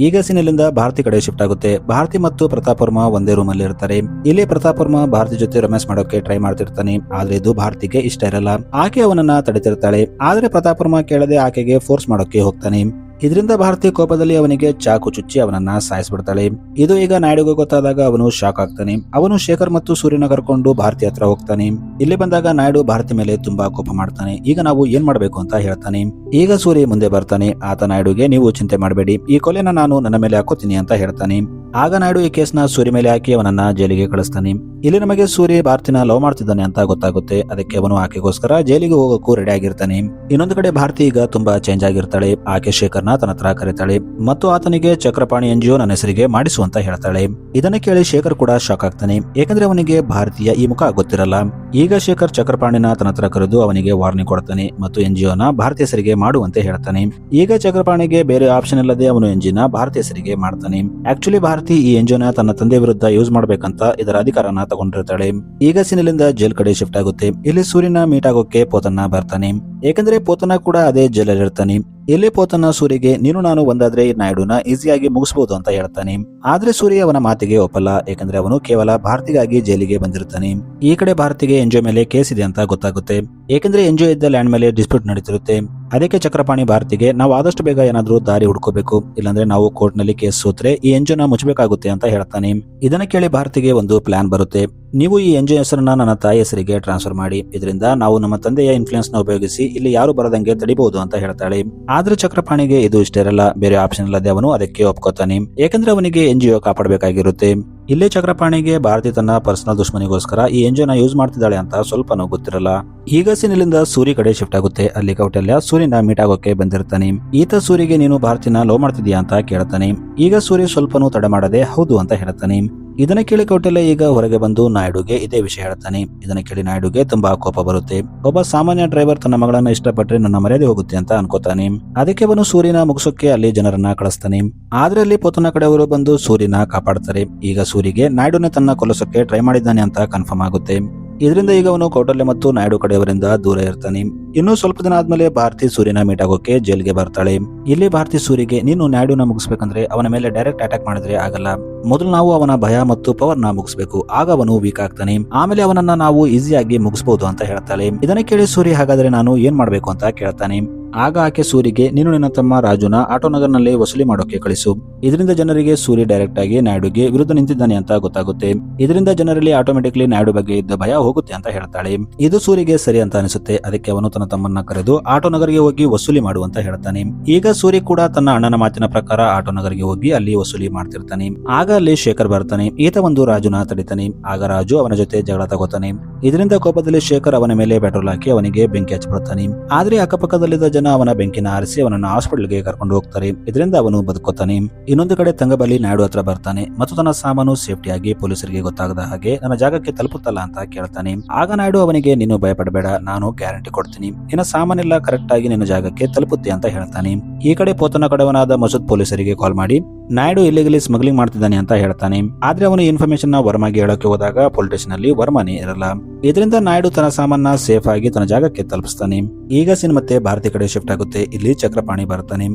ಈಗ ಸೀನಿಂದ ಭಾರತಿ ಕಡೆ ಶಿಫ್ಟ್ ಆಗುತ್ತೆ. ಭಾರತಿ ಮತ್ತು ಪ್ರತಾಪ್ ವರ್ಮ ಒಂದೇ ರೂಮ್ ಅಲ್ಲಿ ಇರ್ತಾರೆ. ಇಲ್ಲಿ ಪ್ರತಾಪ್ ವರ್ಮ ಭಾರತಿ ಜೊತೆ ರೊಮ್ಯಾನ್ಸ್ ಮಾಡೋಕೆ ಟ್ರೈ ಮಾಡ್ತಿರ್ತಾನೆ. ಆದ್ರೆ ಇದು ಭಾರತಿಗೆ ಇಷ್ಟ ಇರಲ್ಲ. ಆಕೆ ಅವನನ್ನ ತಡಿತಿರ್ತಾಳೆ. ಆದ್ರೆ ಪ್ರತಾಪ್ ವರ್ಮ ಕೇಳದೆ ಆಕೆಗೆ ಫೋರ್ಸ್ ಮಾಡೋಕೆ ಹೋಗ್ತಾನೆ. ಇದರಿಂದ ಭಾರತಿ ಕೋಪದಲ್ಲಿ ಅವನಿಗೆ ಚಾಕು ಚುಚ್ಚಿ ಅವನನ್ನ ಸಾಯಿಸ್ಬಿಡ್ತಾಳೆ. ಇದು ಈಗ ನಾಯ್ಡುಗೆ ಗೊತ್ತಾದಾಗ ಅವನು ಶಾಕ್ ಆಗ್ತಾನೆ. ಅವನು ಶೇಖರ್ ಮತ್ತು ಸೂರ್ಯನ ಕರ್ಕೊಂಡು ಭಾರತಿ ಹತ್ರ ಹೋಗ್ತಾನೆ. ಇಲ್ಲಿ ಬಂದಾಗ ನಾಯ್ಡು ಭಾರತಿ ಮೇಲೆ ತುಂಬಾ ಕೋಪ ಮಾಡ್ತಾನೆ. ಈಗ ನಾವು ಏನ್ ಮಾಡ್ಬೇಕು ಅಂತ ಹೇಳ್ತಾನೆ. ಈಗ ಸೂರ್ಯ ಮುಂದೆ ಬರ್ತಾನೆ. ಆತ ನಾಯ್ಡುಗೆ ನೀವು ಚಿಂತೆ ಮಾಡಬೇಡಿ, ಈ ಕೊಲೆನ ನಾನು ನನ್ನ ಮೇಲೆ ಹಾಕೋತೀನಿ ಅಂತ ಹೇಳ್ತಾನೆ. ಆಗ ನಾಯ್ಡು ಈ ಕೇಸ್ನ ಸೂರ್ಯ ಮೇಲೆ ಹಾಕಿ ಅವನನ್ನ ಜೈಲಿಗೆ ಕಳಿಸ್ತಾನೆ. ಇಲ್ಲಿ ನಮಗೆ ಸೂರ್ಯ ಭಾರತಿನ ಲವ್ ಮಾಡ್ತಿದ್ದಾನೆ ಅಂತ ಗೊತ್ತಾಗುತ್ತೆ. ಅದಕ್ಕೆ ಅವನು ಆಕೆಗೋಸ್ಕರ ಜೈಲಿಗೆ ಹೋಗೋಕ್ಕೂ ರೆಡಿ ಆಗಿರ್ತಾನೆ. ಇನ್ನೊಂದು ಕಡೆ ಭಾರತಿ ಈಗ ತುಂಬಾ ಚೇಂಜ್ ಆಗಿರ್ತಾಳೆ. ಆಕೆ ಶೇಖರ್ನ ತನ್ನ ಹತ್ರ ಕರೀತಾಳೆ ಮತ್ತು ಆತನಿಗೆ ಚಕ್ರಪಾಣಿ ಎನ್ಜಿಒ ನನ್ನ ಹೆಸರಿಗೆ ಮಾಡಿಸು ಅಂತ ಹೇಳ್ತಾಳೆ. ಇದನ್ನ ಕೇಳಿ ಶೇಖರ್ ಕೂಡ ಶಾಕ್ ಆಗ್ತಾನೆ. ಯಾಕಂದ್ರೆ ಅವನಿಗೆ ಭಾರತೀಯ ಈ ಮುಖ ಗೊತ್ತಿರಲ್ಲ. ಈಗ ಶೇಖರ್ ಚಕ್ರಪಾಣಿನ ತನ್ನ ಹತ್ರ ಕರೆದು ಅವನಿಗೆ ವಾರ್ನಿಂಗ್ ಕೊಡ್ತಾನೆ ಮತ್ತು ಎನ್ಜಿಒನ ಭಾರತೀಯ ಹೆಸರಿಗೆ ಮಾಡುವಂತೆ ಹೇಳ್ತಾನೆ. ಈಗ ಚಕ್ರಪಾಣಿಗೆ ಬೇರೆ ಆಪ್ಷನ್ ಇಲ್ಲದೆ ಅವನು ಎನ್ಜಿನ ಭಾರತೀಯ ಹೆಸರಿಗೆ ಮಾಡ್ತಾನೆ. ಆಕ್ಚುಲಿ ಭಾರತಿ ಈ ಎನ್ಜಿಒನ ತನ್ನ ತಂದೆ ವಿರುದ್ಧ ಯೂಸ್ ಮಾಡ್ಬೇಕಂತ ಇದರ ಅಧಿಕಾರನ ತಗೊಂಡಿರ್ತಾಳೆ. ಈಗ ಸೀನಿಂದ ಜೈಲ್ ಕಡೆ ಶಿಫ್ಟ್ ಆಗುತ್ತೆ. ಇಲ್ಲಿ ಸೂರ್ಯನ ಮೀಟ್ ಆಗೋಕೆ ಪೋತನ್ನ ಬರ್ತಾನೆ. ಏಕೆಂದ್ರೆ ಪೋತನ ಕೂಡ ಅದೇ ಜೈಲಲ್ಲಿ ಇರ್ತಾನೆ. ಇಲ್ಲಿ ಪೋತನ ಸೂರ್ಯಗೆ ನೀನು ನಾನು ಒಂದಾದ್ರೆ ನಾಯ್ಡುನ ಈಸಿಯಾಗಿ ಮುಗಿಸಬಹುದು ಅಂತ ಹೇಳ್ತಾನೆ. ಆದ್ರೆ ಸೂರ್ಯ ಅವನ ಮಾತಿಗೆ ಒಪ್ಪಲ್ಲ. ಯಾಕಂದ್ರೆ ಅವನು ಕೇವಲ ಭಾರತಿಗಾಗಿ ಜೈಲಿಗೆ ಬಂದಿರ್ತಾನೆ. ಈ ಕಡೆ ಭಾರತಿಗೆ ಎನ್ಜಿಒ ಮೇಲೆ ಕೇಸ್ ಇದೆ ಅಂತ ಗೊತ್ತಾಗುತ್ತೆ. ಏಕೆಂದ್ರೆ ಎನ್ಜಿಒ ಇದ್ದ ಲ್ಯಾಂಡ್ ಮೇಲೆ ಡಿಸ್ಪ್ಯೂಟ್ ನಡೀತಿರುತ್ತೆ. ಅದಕ್ಕೆ ಚಕ್ರಪಾಣಿ ಭಾರತಿಗೆ ನಾವು ಆದಷ್ಟು ಬೇಗ ಏನಾದ್ರೂ ದಾರಿ ಹುಡ್ಕೋಬೇಕು, ಇಲ್ಲಾಂದ್ರೆ ನಾವು ಕೋರ್ಟ್ ನಲ್ಲಿ ಕೇಸ್ ಸೋತ್ರೆ ಈ ಎನ್ಜಿಒನ ಮುಚ್ಚಬೇಕಾಗುತ್ತೆ ಅಂತ ಹೇಳ್ತಾನೆ. ಇದನ್ನ ಕೇಳಿ ಭಾರತಿಗೆ ಒಂದು ಪ್ಲಾನ್ ಬರುತ್ತೆ. ನೀವು ಈ ಎನ್ಜಿಒ ಹೆಸರನ್ನ ನನ್ನ ತಾಯಿ ಹೆಸರಿಗೆ ಟ್ರಾನ್ಸ್ಫರ್ ಮಾಡಿ, ಇದರಿಂದ ನಾವು ನಮ್ಮ ತಂದೆಯ ಇನ್ಫ್ಲೂಯೆನ್ಸ್ ನ ಉಪಯೋಗಿಸಿ ಇಲ್ಲಿ ಯಾರು ಬರದಂಗೆ ತಡಿಬಹುದು ಅಂತ ಹೇಳ್ತಾಳೆ. ಆದ್ರೆ ಚಕ್ರಪಾಣಿಗೆ ಇದು ಇಷ್ಟ ಇರಲ್ಲ. ಬೇರೆ ಆಪ್ಷನ್ ಇಲ್ಲದೆ ಅವನು ಅದಕ್ಕೆ ಒಪ್ಕೋತಾನೆ. ಯಾಕಂದ್ರೆ ಅವನಿಗೆ ಎನ್ಜಿಒ ಕಾಪಾಡಬೇಕಾಗಿರುತ್ತೆ. ಇಲ್ಲೇ ಚಕ್ರಪಾಣಿಗೆ ಭಾರತಿ ತನ್ನ ಪರ್ಸನಲ್ ದುಶ್ಮನಿಗೋಸ್ಕರ ಈ ಎಂಜಿನ್ ಯೂಸ್ ಮಾಡ್ತಿದ್ದಾಳೆ ಅಂತ ಸ್ವಲ್ಪನೂ ಗೊತ್ತಿರಲ್ಲ. ಈಗ ಸೀನಿಲಿಂದ ಸೂರಿ ಕಡೆ ಶಿಫ್ಟ್ ಆಗುತ್ತೆ. ಅಲ್ಲಿ ಕೌಟಲ್ಯ ಸೂರ್ಯನ ಮೀಟ್ ಆಗೋಕೆ ಬಂದಿರ್ತಾನೆ. ಈತ ಸೂರಿಗೆ ನೀನು ಭಾರತಿನ ಲವ್ ಮಾಡ್ತಿದ್ಯಾ ಅಂತ ಕೇಳ್ತಾನೆ. ಈಗ ಸೂರ್ಯ ಸ್ವಲ್ಪನೂ ತಡ ಮಾಡದೆ ಹೌದು ಅಂತ ಹೇಳ್ತಾನೆ. ಇದನ್ನ ಕೇಳಿ ಕೌಟಲ್ಯ ಈಗ ಹೊರಗೆ ಬಂದು ನಾಯ್ಡುಗೆ ಇದೇ ವಿಷಯ ಹೇಳ್ತಾನೆ. ಇದನ್ನ ಕೇಳಿ ನಾಯ್ಡುಗೆ ತುಂಬಾ ಕೋಪ ಬರುತ್ತೆ. ಒಬ್ಬ ಸಾಮಾನ್ಯ ಡ್ರೈವರ್ ತನ್ನ ಮಗಳನ್ನ ಇಷ್ಟಪಟ್ಟರೆ ನನ್ನ ಮರ್ಯಾದೆ ಹೋಗುತ್ತೆ ಅಂತ ಅನ್ಕೋತಾನೆ. ಅದಕ್ಕೆ ಅವನು ಸೂರ್ಯನ ಮುಗಿಸೋಕೆ ಅಲ್ಲಿ ಜನರನ್ನ ಕಳಿಸ್ತಾನೆ. ಆದ್ರೆ ಅಲ್ಲಿ ಪೊತನ ಕಡೆಯವರು ಬಂದು ಸೂರ್ಯನ ಕಾಪಾಡ್ತಾರೆ. ಈಗ ಸೂರಿಗೆ ನಾಯ್ಡುನೇ ತನ್ನ ಕೊಲ್ಲಸೋಕೆ ಟ್ರೈ ಮಾಡಿದ್ದಾನೆ ಅಂತ ಕನ್ಫರ್ಮ್ ಆಗುತ್ತೆ. ಇದರಿಂದ ಈಗ ಅವನು ಕೌಟಲ್ಯ ಮತ್ತು ನಾಯ್ಡು ಕಡೆಯವರಿಂದ ದೂರ ಇರ್ತಾನೆ. ಇನ್ನು ಸ್ವಲ್ಪ ದಿನ ಆದ್ಮೇಲೆ ಭಾರತಿ ಸೂರ್ಯನ ಮೀಟ್ ಆಗೋಕೆ ಜೈಲ್ಗೆ ಬರ್ತಾಳೆ. ಇಲ್ಲಿ ಭಾರತಿ ಸೂರಿಗೆ ನೀನು ನಾಯ್ಡುನ ಮುಗಿಸ್ಬೇಕಂದ್ರೆ ಅವನ ಮೇಲೆ ಡೈರೆಕ್ಟ್ ಅಟ್ಯಾಕ್ ಮಾಡಿದ್ರೆ ಆಗಲ್ಲ. ಮೊದಲು ನಾವು ಅವನ ಭಯ ಮತ್ತು ಪವರ್ ನ ಮುಗಿಸ್ಬೇಕು. ಆಗ ಅವನು ವೀಕ್ ಆಗ್ತಾನೆ. ಆಮೇಲೆ ಅವನನ್ನ ನಾವು ಈಸಿಯಾಗಿ ಮುಗಿಸಬಹುದು ಅಂತ ಹೇಳ್ತಾಳೆ. ಇದನ್ನ ಕೇಳಿ ಸೂರ್ಯ ಹಾಗಾದ್ರೆ ನಾನು ಏನ್ ಮಾಡ್ಬೇಕು ಅಂತ ಕೇಳ್ತಾನೆ. ಆಗ ಆಕೆ ಸೂರಿಗೆ ನೀನು ನಿನ್ನ ತಮ್ಮ ರಾಜುನ ಆಟೋನಗರ್ನಲ್ಲಿ ವಸೂಲಿ ಮಾಡೋಕೆ ಕಳಿಸು. ಇದರಿಂದ ಜನರಿಗೆ ಸೂರ್ಯ ಡೈರೆಕ್ಟ್ ಆಗಿ ನಾಯ್ಡುಗೆ ವಿರುದ್ಧ ನಿಂತಿದ್ದಾನೆ ಅಂತ ಗೊತ್ತಾಗುತ್ತೆ. ಇದರಿಂದ ಜನರಲ್ಲಿ ಆಟೋಮೆಟಿಕ್ಲಿ ನಾಯ್ಡು ಬಗ್ಗೆ ಇದ್ದ ಭಯ ಹೋಗುತ್ತೆ ಅಂತ ಹೇಳ್ತಾಳೆ. ಇದು ಸೂರ್ಯಗೆ ಸರಿ ಅಂತ ಅನಿಸುತ್ತೆ. ಅದಕ್ಕೆ ಅವನು ತನ್ನ ತಮ್ಮನ್ನ ಕರೆದು ಆಟೋನಗರ್ಗೆ ಹೋಗಿ ವಸೂಲಿ ಮಾಡು ಅಂತ ಹೇಳ್ತಾನೆ. ಈಗ ಸೂರ್ಯ ಕೂಡ ತನ್ನ ಅಣ್ಣನ ಮಾತಿನ ಪ್ರಕಾರ ಆಟೋನಗರ್ಗೆ ಹೋಗಿ ಅಲ್ಲಿ ವಸೂಲಿ ಮಾಡ್ತಿರ್ತಾನೆ. ಆಗ ಅಲ್ಲಿ ಶೇಖರ್ ಬರ್ತಾನೆ. ಈತ ಒಂದು ರಾಜುನ ತಡಿತಾನೆ. ಆಗ ರಾಜು ಅವನ ಜೊತೆ ಜಗಳ ತಗೋತಾನೆ. ಇದರಿಂದ ಕೋಪದಲ್ಲಿ ಶೇಖರ್ ಅವನ ಮೇಲೆ ಪೆಟ್ರೋಲ್ ಹಾಕಿ ಅವನಿಗೆ ಬೆಂಕಿ ಹಚ್ಚಿಬಿಡ್ತಾನೆ. ಆದ್ರೆ ಅಕ್ಕಪಕ್ಕದಲ್ಲಿದ್ದ ಜನ ಅವನ ಬೆಂಕಿನ ಆರಿಸಿ ಅವನನ್ನ ಹಾಸ್ಪಿಟಲ್ಗೆ ಕರ್ಕೊಂಡು ಹೋಗ್ತಾರೆ. ಇದರಿಂದ ಅವನು ಬದುಕೋತಾನೆ. ಇನ್ನೊಂದು ಕಡೆ ತಂಗಬಲಿ ನಾಯ್ಡು ಹತ್ರ ಬರ್ತಾನೆ ಮತ್ತು ತನ್ನ ಸಾಮಾನು ಸೇಫ್ಟಿಯಾಗಿ ಪೊಲೀಸರಿಗೆ ಗೊತ್ತಾಗದ ಹಾಗೆ ನನ್ನ ಜಾಗಕ್ಕೆ ತಲುಪುತ್ತಲ್ಲ ಅಂತ ಕೇಳ್ತಾನೆ. ಆಗ ನಾಯ್ಡು ಅವನಿಗೆ ನೀನು ಭಯಪಡಬೇಡ, ನಾನು ಗ್ಯಾರಂಟಿ ಕೊಡ್ತೀನಿ, ನಿನ್ನ ಸಾಮಾನೆಲ್ಲ ಕರೆಕ್ಟ್ ಆಗಿ ನಿನ್ನ ಜಾಗಕ್ಕೆ ತಲುಪುತ್ತೆ ಅಂತ ಹೇಳ್ತಾನೆ. ಈ ಕಡೆ ಪೋತನ ಕಡೆಯವನಾದ ಮಸೂದ್ ಪೊಲೀಸರಿಗೆ ಕಾಲ್ ಮಾಡಿ ನಾಯ್ಡು ಇಲ್ಲಿಗಲಿ ಸ್ಮಗ್ಲಿಂಗ್ ಮಾಡ್ತಿದ್ದಾನೆ ಅಂತ ಹೇಳ್ತಾನೆ. ಆದ್ರೆ ಅವನು ಇನ್ಫಾರ್ಮೇಶನ್ ನ ವರ್ಮಾಗೆ ಹೇಳೋಕೆ ಹೋದಾಗ ಪೊಲೀಸ್ ಸ್ಟೇಷನ್ ಅಲ್ಲಿ ವರ್ಮಾನೇ ಇರಲ್ಲ. ಇದರಿಂದ ನಾಯ್ಡು ತನ್ನ ಸಾಮಾನ ಸೇಫ್ ಆಗಿ ತನ್ನ ಜಾಗಕ್ಕೆ ತಲುಪಿಸ್ತಾನೆ. ಈಗ ಸೀನ್ ಮತ್ತೆ ಭಾರತಿ ಕಡೆ ಶಿಫ್ಟ್ ಆಗುತ್ತೆ. ಇಲ್ಲಿ ಚಕ್ರಪಾಣಿ ಬರ್ತಾನೆ.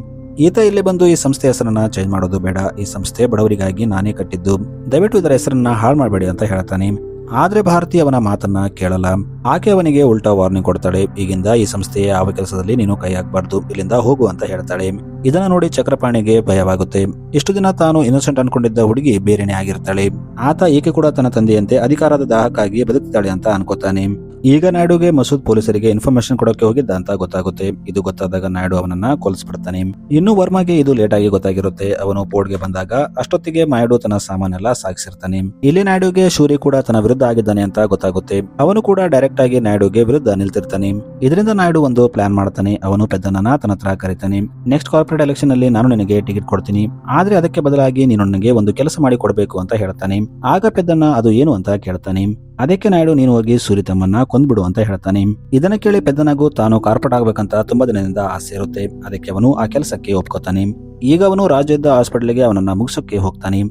ಈತ ಇಲ್ಲಿ ಬಂದು ಈ ಸಂಸ್ಥೆ ಹೆಸರನ್ನ ಚೇಂಜ್ ಮಾಡೋದು ಬೇಡ, ಈ ಸಂಸ್ಥೆ ಬಡವರಿಗಾಗಿ ನಾನೇ ಕಟ್ಟಿದ್ದು, ದಯವಿಟ್ಟು ಇದರ ಹೆಸರನ್ನ ಹಾಳು ಮಾಡಬೇಡಿ ಅಂತ ಹೇಳ್ತಾನೆ. ಆದ್ರೆ ಭಾರತಿ ಅವನ ಮಾತನ್ನ ಕೇಳಲ್ಲ. ಆಕೆ ಅವನಿಗೆ ಉಲ್ಟಾ ವಾರ್ನಿಂಗ್ ಕೊಡ್ತಾಳೆ. ಈಗಿಂದ ಈ ಸಂಸ್ಥೆಯ ಯಾವ ಕೆಲಸದಲ್ಲಿ ನೀನು ಕೈ ಹಾಕಬಾರ್ದು, ಇಲ್ಲಿಂದ ಹೋಗು ಅಂತ ಹೇಳ್ತಾಳೆ. ಇದನ್ನ ನೋಡಿ ಚಕ್ರಪಾಣಿಗೆ ಭಯವಾಗುತ್ತೆ. ಇಷ್ಟು ದಿನ ತಾನು ಇನ್ನೋಸೆಂಟ್ ಅನ್ಕೊಂಡಿದ್ದ ಹುಡುಗಿ ಬೇರೆನೆ ಆಗಿರ್ತಾಳೆ. ಆತ ಈಕೆ ಕೂಡ ತನ್ನ ತಂದೆಯಂತೆ ಅಧಿಕಾರದ ದಾಹಕ್ಕಾಗಿ ಬದುಕ್ತಾಳೆ ಅಂತ ಅನ್ಕೋತಾನೆ. ಈಗ ನಾಯ್ಡುಗೆ ಮಸೂದ್ ಪೊಲೀಸರಿಗೆ ಇನ್ಫಾರ್ಮೇಶನ್ ಕೊಡೋಕೆ ಹೋಗಿದ್ದ ಅಂತ ಗೊತ್ತಾಗುತ್ತೆ. ಇದು ಗೊತ್ತಾದಾಗ ನಾಯ್ಡು ಅವನನ್ನ ಕೊಲ್ಸ್ಬಿಡ್ತಾನೆ. ಇನ್ನು ವರ್ಮಾಗೆ ಇದು ಲೇಟ್ ಆಗಿ ಗೊತ್ತಾಗಿರುತ್ತೆ. ಅವನು ಪೋರ್ಟ್ಗೆ ಬಂದಾಗ ಅಷ್ಟೊತ್ತಿಗೆ ನಾಯ್ಡು ತನ್ನ ಸಾಮಾನೆಲ್ಲ ಸಾಗಿಸಿರ್ತಾನೆ. ಇಲ್ಲಿ ನಾಯ್ಡುಗೆ ಶೂರಿ ಕೂಡ ತನ್ನ ವಿರುದ್ಧ ಆಗಿದ್ದಾನೆ ಅಂತ ಗೊತ್ತಾಗುತ್ತೆ. ಅವನು ಕೂಡ ಡೈರೆಕ್ಟ್ ಆಗಿ ನಾಯ್ಡುಗೆ ವಿರುದ್ಧ ನಿಲ್ತಿರ್ತಾನೆ. ಇದರಿಂದ ನಾಯ್ಡು ಒಂದು ಪ್ಲಾನ್ ಮಾಡ್ತಾನೆ. ಅವನು ಪೆದ್ದನನ್ನ ತನ್ನ ಹತ್ರ ಕರೀತಾನೆ. ನೆಕ್ಸ್ಟ್ ಕಾರ್ಪೊರೇಟ್ ಎಲೆಕ್ಷನ್ ಅಲ್ಲಿ ನಾನು ನಿನಗೆ ಟಿಕೆಟ್ ಕೊಡ್ತೀನಿ, ಆದ್ರೆ ಅದಕ್ಕೆ ಬದಲಾಗಿ ನೀನು ನನಗೆ ಒಂದು ಕೆಲಸ ಮಾಡಿ ಕೊಡಬೇಕು ಅಂತ ಹೇಳ್ತಾನೆ. ಆಗ ಪೆದ್ದನ್ನ ಅದು ಏನು ಅಂತ ಕೇಳ್ತಾನೆ. ಅದಕ್ಕೆ ನಾಯ್ಡು ನೀನು ಹೋಗಿ ಸೂರಿ ತಮ್ಮನ್ನ ಕೊಂದ್ಬಿಡು ಅಂತ ಹೇಳ್ತಾನೆ. ಇದನ್ನ ಕೇಳಿ ಪೆದ್ದನಗೂ ತಾನು ಕಾರ್ಪೊರೇಟ್ ಆಗ್ಬೇಕಂತ ತುಂಬಾ ದಿನದಿಂದ ಆಸೆ ಇರುತ್ತೆ. ಅದಕ್ಕೆ ಅವನು ಆ ಕೆಲಸಕ್ಕೆ ಒಪ್ಕೋತಾನೆ. ಈಗ ಅವನು ರಾಜ್ಯದ ಹಾಸ್ಪಿಟಲ್ಗೆ ಅವನನ್ನ ಮುಗಿಸೋಕೆ ಹೋಗ್ತಾನೆ.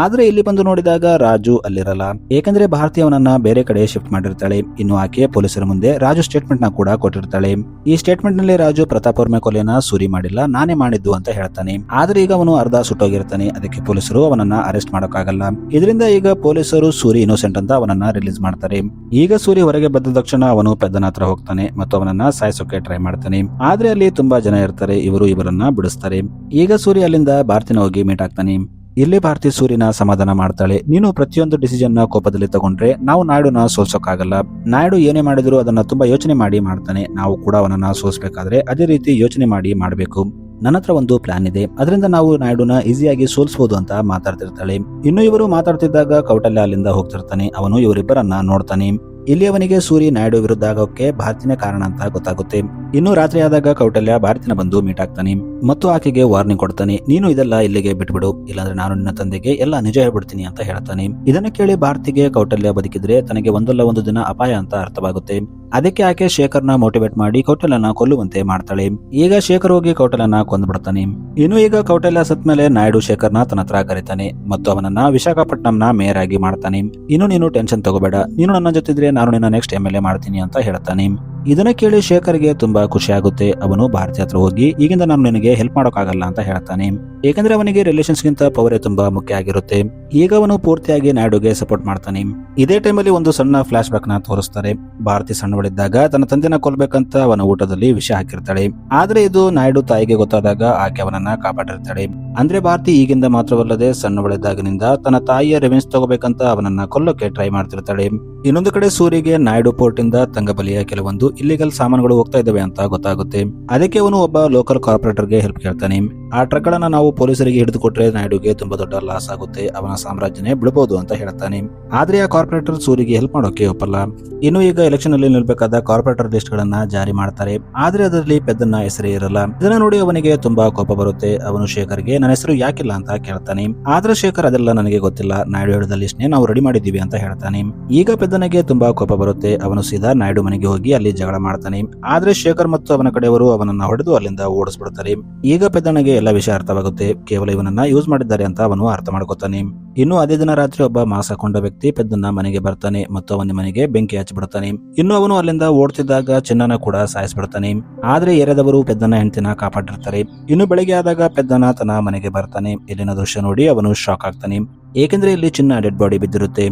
ಆದ್ರೆ ಇಲ್ಲಿ ಬಂದು ನೋಡಿದಾಗ ರಾಜು ಅಲ್ಲಿರಲ್ಲ. ಏಕೆಂದ್ರೆ ಭಾರತಿ ಅವನನ್ನ ಬೇರೆ ಕಡೆ ಶಿಫ್ಟ್ ಮಾಡಿರ್ತಾಳೆ. ಇನ್ನು ಆಕೆ ಪೊಲೀಸರ ಮುಂದೆ ರಾಜು ಸ್ಟೇಟ್ಮೆಂಟ್ ನ ಕೂಡ ಕೊಟ್ಟಿರ್ತಾಳೆ. ಈ ಸ್ಟೇಟ್ಮೆಂಟ್ ನಲ್ಲಿ ರಾಜು ಪ್ರತಾಪ್ ವರ್ಮ ಕೊಲೆನ ಸೂರಿ ಮಾಡಿಲ್ಲ, ನಾನೇ ಮಾಡಿದ್ದು ಅಂತ ಹೇಳ್ತಾನೆ. ಆದ್ರೆ ಈಗ ಅವನು ಅರ್ಧ ಸುಟ್ಟೋಗಿರ್ತಾನೆ. ಅದಕ್ಕೆ ಪೊಲೀಸರು ಅವನನ್ನ ಅರೆಸ್ಟ್ ಮಾಡೋಕ್ಕಾಗಲ್ಲ. ಇದರಿಂದ ಈಗ ಪೊಲೀಸರು ಸೂರಿ ಇನ್ನೋಸೆಂಟ್ ಅಂತ ಅವನನ್ನ ರಿಲೀಸ್ ಮಾಡ್ತಾರೆ. ಈಗ ಸೂರಿ ಹೊರಗೆ ಬಂದ ತಕ್ಷಣ ಅವನು ಪೆದ್ದನ ಹತ್ರ ಹೋಗ್ತಾನೆ ಮತ್ತು ಅವನನ್ನ ಸಾಯಿಸೋಕೆ ಟ್ರೈ ಮಾಡ್ತಾನೆ. ಆದ್ರೆ ಅಲ್ಲಿ ತುಂಬಾ ಜನ ಇರ್ತಾರೆ. ಇವರನ್ನ ಬಿಡಿಸ್ತಾರೆ. ಈಗ ಸೂರಿ ಅಲ್ಲಿಂದ ಭಾರತಿನ ಹೋಗಿ ಮೀಟ್ ಆಗ್ತಾನೆ. ಇಲ್ಲಿ ಭಾರತಿ ಸೂರ್ಯನ ಸಮಾಧಾನ ಮಾಡ್ತಾಳೆ. ನೀನು ಪ್ರತಿಯೊಂದು ಡಿಸಿಷನ್ ನ ಕೋಪದಲ್ಲಿ ತಗೊಂಡ್ರೆ ನಾವು ನಾಯ್ಡುನ ಸೋಲ್ಸೋಕ್ಕಾಗಲ್ಲ. ನಾಯ್ಡು ಏನೇ ಮಾಡಿದ್ರು ಅದನ್ನ ತುಂಬಾ ಯೋಚನೆ ಮಾಡಿ ಮಾಡ್ತಾನೆ. ನಾವು ಕೂಡ ಅವನನ್ನ ಸೋಲ್ಸ್ಬೇಕಾದ್ರೆ ಅದೇ ರೀತಿ ಯೋಚನೆ ಮಾಡಿ ಮಾಡಬೇಕು. ನನ್ನ ಹತ್ರ ಒಂದು ಪ್ಲಾನ್ ಇದೆ, ಅದರಿಂದ ನಾವು ನಾಯ್ಡುನ ಈಸಿಯಾಗಿ ಸೋಲ್ಸಬಹುದು ಅಂತ ಮಾತಾಡ್ತಿರ್ತಾಳೆ. ಇನ್ನು ಇವರು ಮಾತಾಡ್ತಿದ್ದಾಗ ಕೌಟಲ್ಯ ಅಲ್ಲಿಂದ ಹೋಗ್ತಿರ್ತಾನೆ. ಅವನು ಇವರಿಬ್ಬರನ್ನ ನೋಡ್ತಾನೆ. ಇಲ್ಲಿ ಅವನಿಗೆ ಸೂರಿ ನಾಯ್ಡು ವಿರುದ್ಧ ಆಗೋಕೆ ಭಾರತಿನೇ ಕಾರಣ ಅಂತ ಗೊತ್ತಾಗುತ್ತೆ. ಇನ್ನು ರಾತ್ರಿ ಆದಾಗ ಕೌಟಲ್ಯ ಭಾರತಿನ ಬಂದು ಮೀಟ್ ಆಗ್ತಾನೆ ಮತ್ತು ಆಕೆಗೆ ವಾರ್ನಿಂಗ್ ಕೊಡ್ತಾನೆ. ನೀನು ಇದೆಲ್ಲ ಇಲ್ಲಿಗೆ ಬಿಟ್ಬಿಡು, ಇಲ್ಲಾಂದ್ರೆ ನಾನು ನಿನ್ನ ತಂದೆಗೆ ಎಲ್ಲ ನಿಜ ಹೇಳ್ಬಿಡ್ತೀನಿ ಅಂತ ಹೇಳ್ತಾನೆ. ಇದನ್ನ ಕೇಳಿ ಭಾರತಿಗೆ ಕೌಟಲ್ಯ ಬದುಕಿದ್ರೆ ತನಗೆ ಒಂದಲ್ಲ ಒಂದು ದಿನ ಅಪಾಯ ಅಂತ ಅರ್ಥವಾಗುತ್ತೆ. ಅದಕ್ಕೆ ಆಕೆ ಶೇಖರ್ನ ಮೋಟಿವೇಟ್ ಮಾಡಿ ಕೌಟಲ್ಯನ ಕೊಲ್ಲುವಂತೆ ಮಾಡ್ತಾಳೆ. ಈಗ ಶೇಖರ್ ಹೋಗಿ ಕೌಟಲ್ಯನ ಕೊಂದ್ಬಿಡ್ತಾನೆ. ಇನ್ನು ಈಗ ಕೌಟಲ್ಯ ಸತ್ ಮೇಲೆ ನಾಯ್ಡು ಶೇಖರ್ನ ತನ್ನ ಹತ್ರ ಕರೀತಾನೆ ಮತ್ತು ಅವನನ್ನ ವಿಶಾಖಪಟ್ಟಣಂನ ಮೇಯರ್ ಆಗಿ ಮಾಡ್ತಾನೆ. ಇನ್ನು ನೀನು ಟೆನ್ಷನ್ ತಗೋಬೇಡ, ನೀನು ನನ್ನ ಜೊತೆದ್ರೆ ನಾನು ನಿನ್ನ ನೆಕ್ಸ್ಟ್ MLA ಮಾಡ್ತೀನಿ ಅಂತ ಹೇಳ್ತಾನೆ. ಇದನ್ನ ಕೇಳಿ ಶೇಖರ್ಗೆ ತುಂಬಾ ಖುಷಿ ಆಗುತ್ತೆ. ಅವನು ಭಾರತಿ ಹತ್ರ ಹೋಗಿ ಈಗಿಂದ ನಾನು ನಿನಗೆ ಹೆಲ್ಪ್ ಮಾಡೋಕ್ಕಾಗಲ್ಲ ಅಂತ ಹೇಳ್ತಾನೆ. ಏಕೆಂದ್ರೆ ಅವನಿಗೆ ರಿಲೇಷನ್ಸ್ ಗಿಂತ ಪವರೇ ತುಂಬಾ ಮುಖ್ಯ ಆಗಿರುತ್ತೆ. ಈಗ ಅವನು ಪೂರ್ತಿಯಾಗಿ ನಾಯ್ಡುಗೆ ಸಪೋರ್ಟ್ ಮಾಡ್ತಾನೆ. ಇದೇ ಟೈಮಲ್ಲಿ ಒಂದು ಸಣ್ಣ ಫ್ಲಾಶ್ ಬ್ಯಾಕ್ ನ ತೋರಿಸ್ತಾರೆ. ಭಾರತಿ ಸಣ್ಣವಳಿದ್ದಾಗ ತನ್ನ ತಂದೆನ ಕೊಲ್ಬೇಕಂತ ಅವನ ಊಟದಲ್ಲಿ ವಿಷ ಹಾಕಿರ್ತಾಳೆ. ಆದ್ರೆ ಇದು ನಾಯ್ಡು ತಾಯಿಗೆ ಗೊತ್ತಾದಾಗ ಆಕೆ ಅವನನ್ನ ಕಾಪಾಡಿರ್ತಾಳೆ. ಅಂದ್ರೆ ಭಾರತಿ ಈಗಿಂದ ಮಾತ್ರವಲ್ಲದೆ ಸಣ್ಣವಳಿದ್ದಾಗಿನಿಂದ ತನ್ನ ತಾಯಿಯ ರೆವೆನ್ಸ್ ತಗೋಬೇಕಂತ ಅವನನ್ನ ಕೊಲ್ಲೋಕೆ ಟ್ರೈ ಮಾಡ್ತಿರ್ತಾಳೆ. ಇನ್ನೊಂದು ಕಡೆ ಸೂರಿಗೆ ನಾಯ್ಡು ಪೋರ್ಟ್ ಇಂದ ತಂಗಬಲಿಯ ಕೆಲವೊಂದು ಇಲ್ಲಿಗಲ್ ಸಾಮಾನುಗಳು ಹೋಗ್ತಾ ಇದ್ದಾವೆ ಅಂತ ಗೊತ್ತಾಗುತ್ತೆ. ಅದಕ್ಕೆ ಅವನು ಒಬ್ಬ ಲೋಕಲ್ ಕಾರ್ಪೊರೇಟರ್ಗೆ ಹೆಲ್ಪ್ ಕೇಳ್ತಾನೆ. ಆ ಟ್ರಕ್ ಗಳನ್ನ ನಾವು ಪೊಲೀಸರಿಗೆ ಹಿಡಿದು ಕೊಟ್ರೆ ನಾಯ್ಡುಗೆ ತುಂಬಾ ದೊಡ್ಡ ಲಾಸ್ ಆಗುತ್ತೆ, ಅವನ ಸಾಮ್ರಾಜ್ಯನೇ ಬಿಡಬಹುದು ಅಂತ ಹೇಳ್ತಾನೆ. ಆದ್ರೆ ಆ ಕಾರ್ಪೊರೇಟರ್ ಸೂರಿಗೆ ಹೆಲ್ಪ್ ಮಾಡೋಕೆ ಒಪ್ಪಲ್ಲ. ಇನ್ನು ಈಗ ಎಲೆಕ್ಷನ್ ಅಲ್ಲಿ ನಿಲ್ಬೇಕಾದ ಕಾರ್ಪೊರೇಟರ್ ಲಿಸ್ಟ್ ಗಳನ್ನ ಜಾರಿ ಮಾಡ್ತಾರೆ. ಆದ್ರೆ ಅದರಲ್ಲಿ ಪೆದ್ದನ್ನ ಹೆಸರೇ ಇರಲ್ಲ. ಇದನ್ನ ನೋಡಿ ಅವನಿಗೆ ತುಂಬಾ ಕೋಪ ಬರುತ್ತೆ. ಅವನು ಶೇಖರ್ಗೆ ನನ್ನ ಹೆಸರು ಯಾಕಿಲ್ಲ ಅಂತ ಕೇಳ್ತಾನೆ. ಆದ್ರೆ ಶೇಖರ್ ಅದೆಲ್ಲ ನನಗೆ ಗೊತ್ತಿಲ್ಲ, ನಾಯ್ಡು ಹೇಳಿದ ಲಿಸ್ಟ್ ನೇ ನಾವು ರೆಡಿ ಮಾಡಿದೀವಿ ಅಂತ ಹೇಳ್ತಾನೆ. ಈಗ ಪೆದ್ದನಿಗೆ ತುಂಬಾ ಕೋಪ ಬರುತ್ತೆ. ಅವನು ಸೀದಾ ನಾಯ್ಡು ಮನೆಗೆ ಹೋಗಿ ಅಲ್ಲಿ ಜಗಳ ಮಾಡ್ತಾನೆ. ಆದ್ರೆ ಶೇಖರ್ ಮತ್ತು ಅವನ ಕಡೆಯವರು ಅವನನ್ನ ಹೊಡೆದು ಅಲ್ಲಿಂದ ಓಡಿಸ್ಬಿಡ್ತಾರೆ. ಈಗ ಪೆದ್ದನಿಗೆ ಎಲ್ಲ ವಿಷಯ ಅರ್ಥವಾಗುತ್ತೆ. ಕೇವಲ ಇವನನ್ನ ಯೂಸ್ ಮಾಡಿದ್ದಾರೆ ಅಂತ ಅವನು ಅರ್ಥ ಮಾಡ್ಕೊತಾನೆ. ಇನ್ನು ಅದೇ ದಿನ ರಾತ್ರಿ ಒಬ್ಬ ಮಾಸ್ಕ್ ಹಾಕೊಂಡ ವ್ಯಕ್ತಿ ಪೆದ್ದನ್ನ ಮನೆಗೆ ಬರ್ತಾನೆ ಮತ್ತು ಅವನ ಮನೆಗೆ ಬೆಂಕಿ ಹಚ್ಚಿಬಿಡ್ತಾನೆ. ಇನ್ನು ಅವನು ಅಲ್ಲಿಂದ ಓಡ್ತಿದ್ದಾಗ ಚಿನ್ನನ ಕೂಡ ಸಾಯಿಸ್ಬಿಡ್ತಾನೆ. ಆದ್ರೆ ಏರಿಯಾದವರು ಪೆದ್ದನ ಹೆಂಡತಿನ ಕಾಪಾಡಿರ್ತಾರೆ. ಇನ್ನು ಬೆಳಗ್ಗೆ ಆದಾಗ ಪೆದ್ದನ ತನ್ನ ಮನೆಗೆ ಬರ್ತಾನೆ. ಇಲ್ಲಿನ ದೃಶ್ಯ ನೋಡಿ ಅವನು ಶಾಕ್ ಆಗ್ತಾನೆ. ಏಕೆಂದ್ರೆ ಇಲ್ಲಿ ಚಿನ್ನ ಡೆಡ್ ಬಾಡಿ ಬಿದ್ದಿರುತ್ತೆ.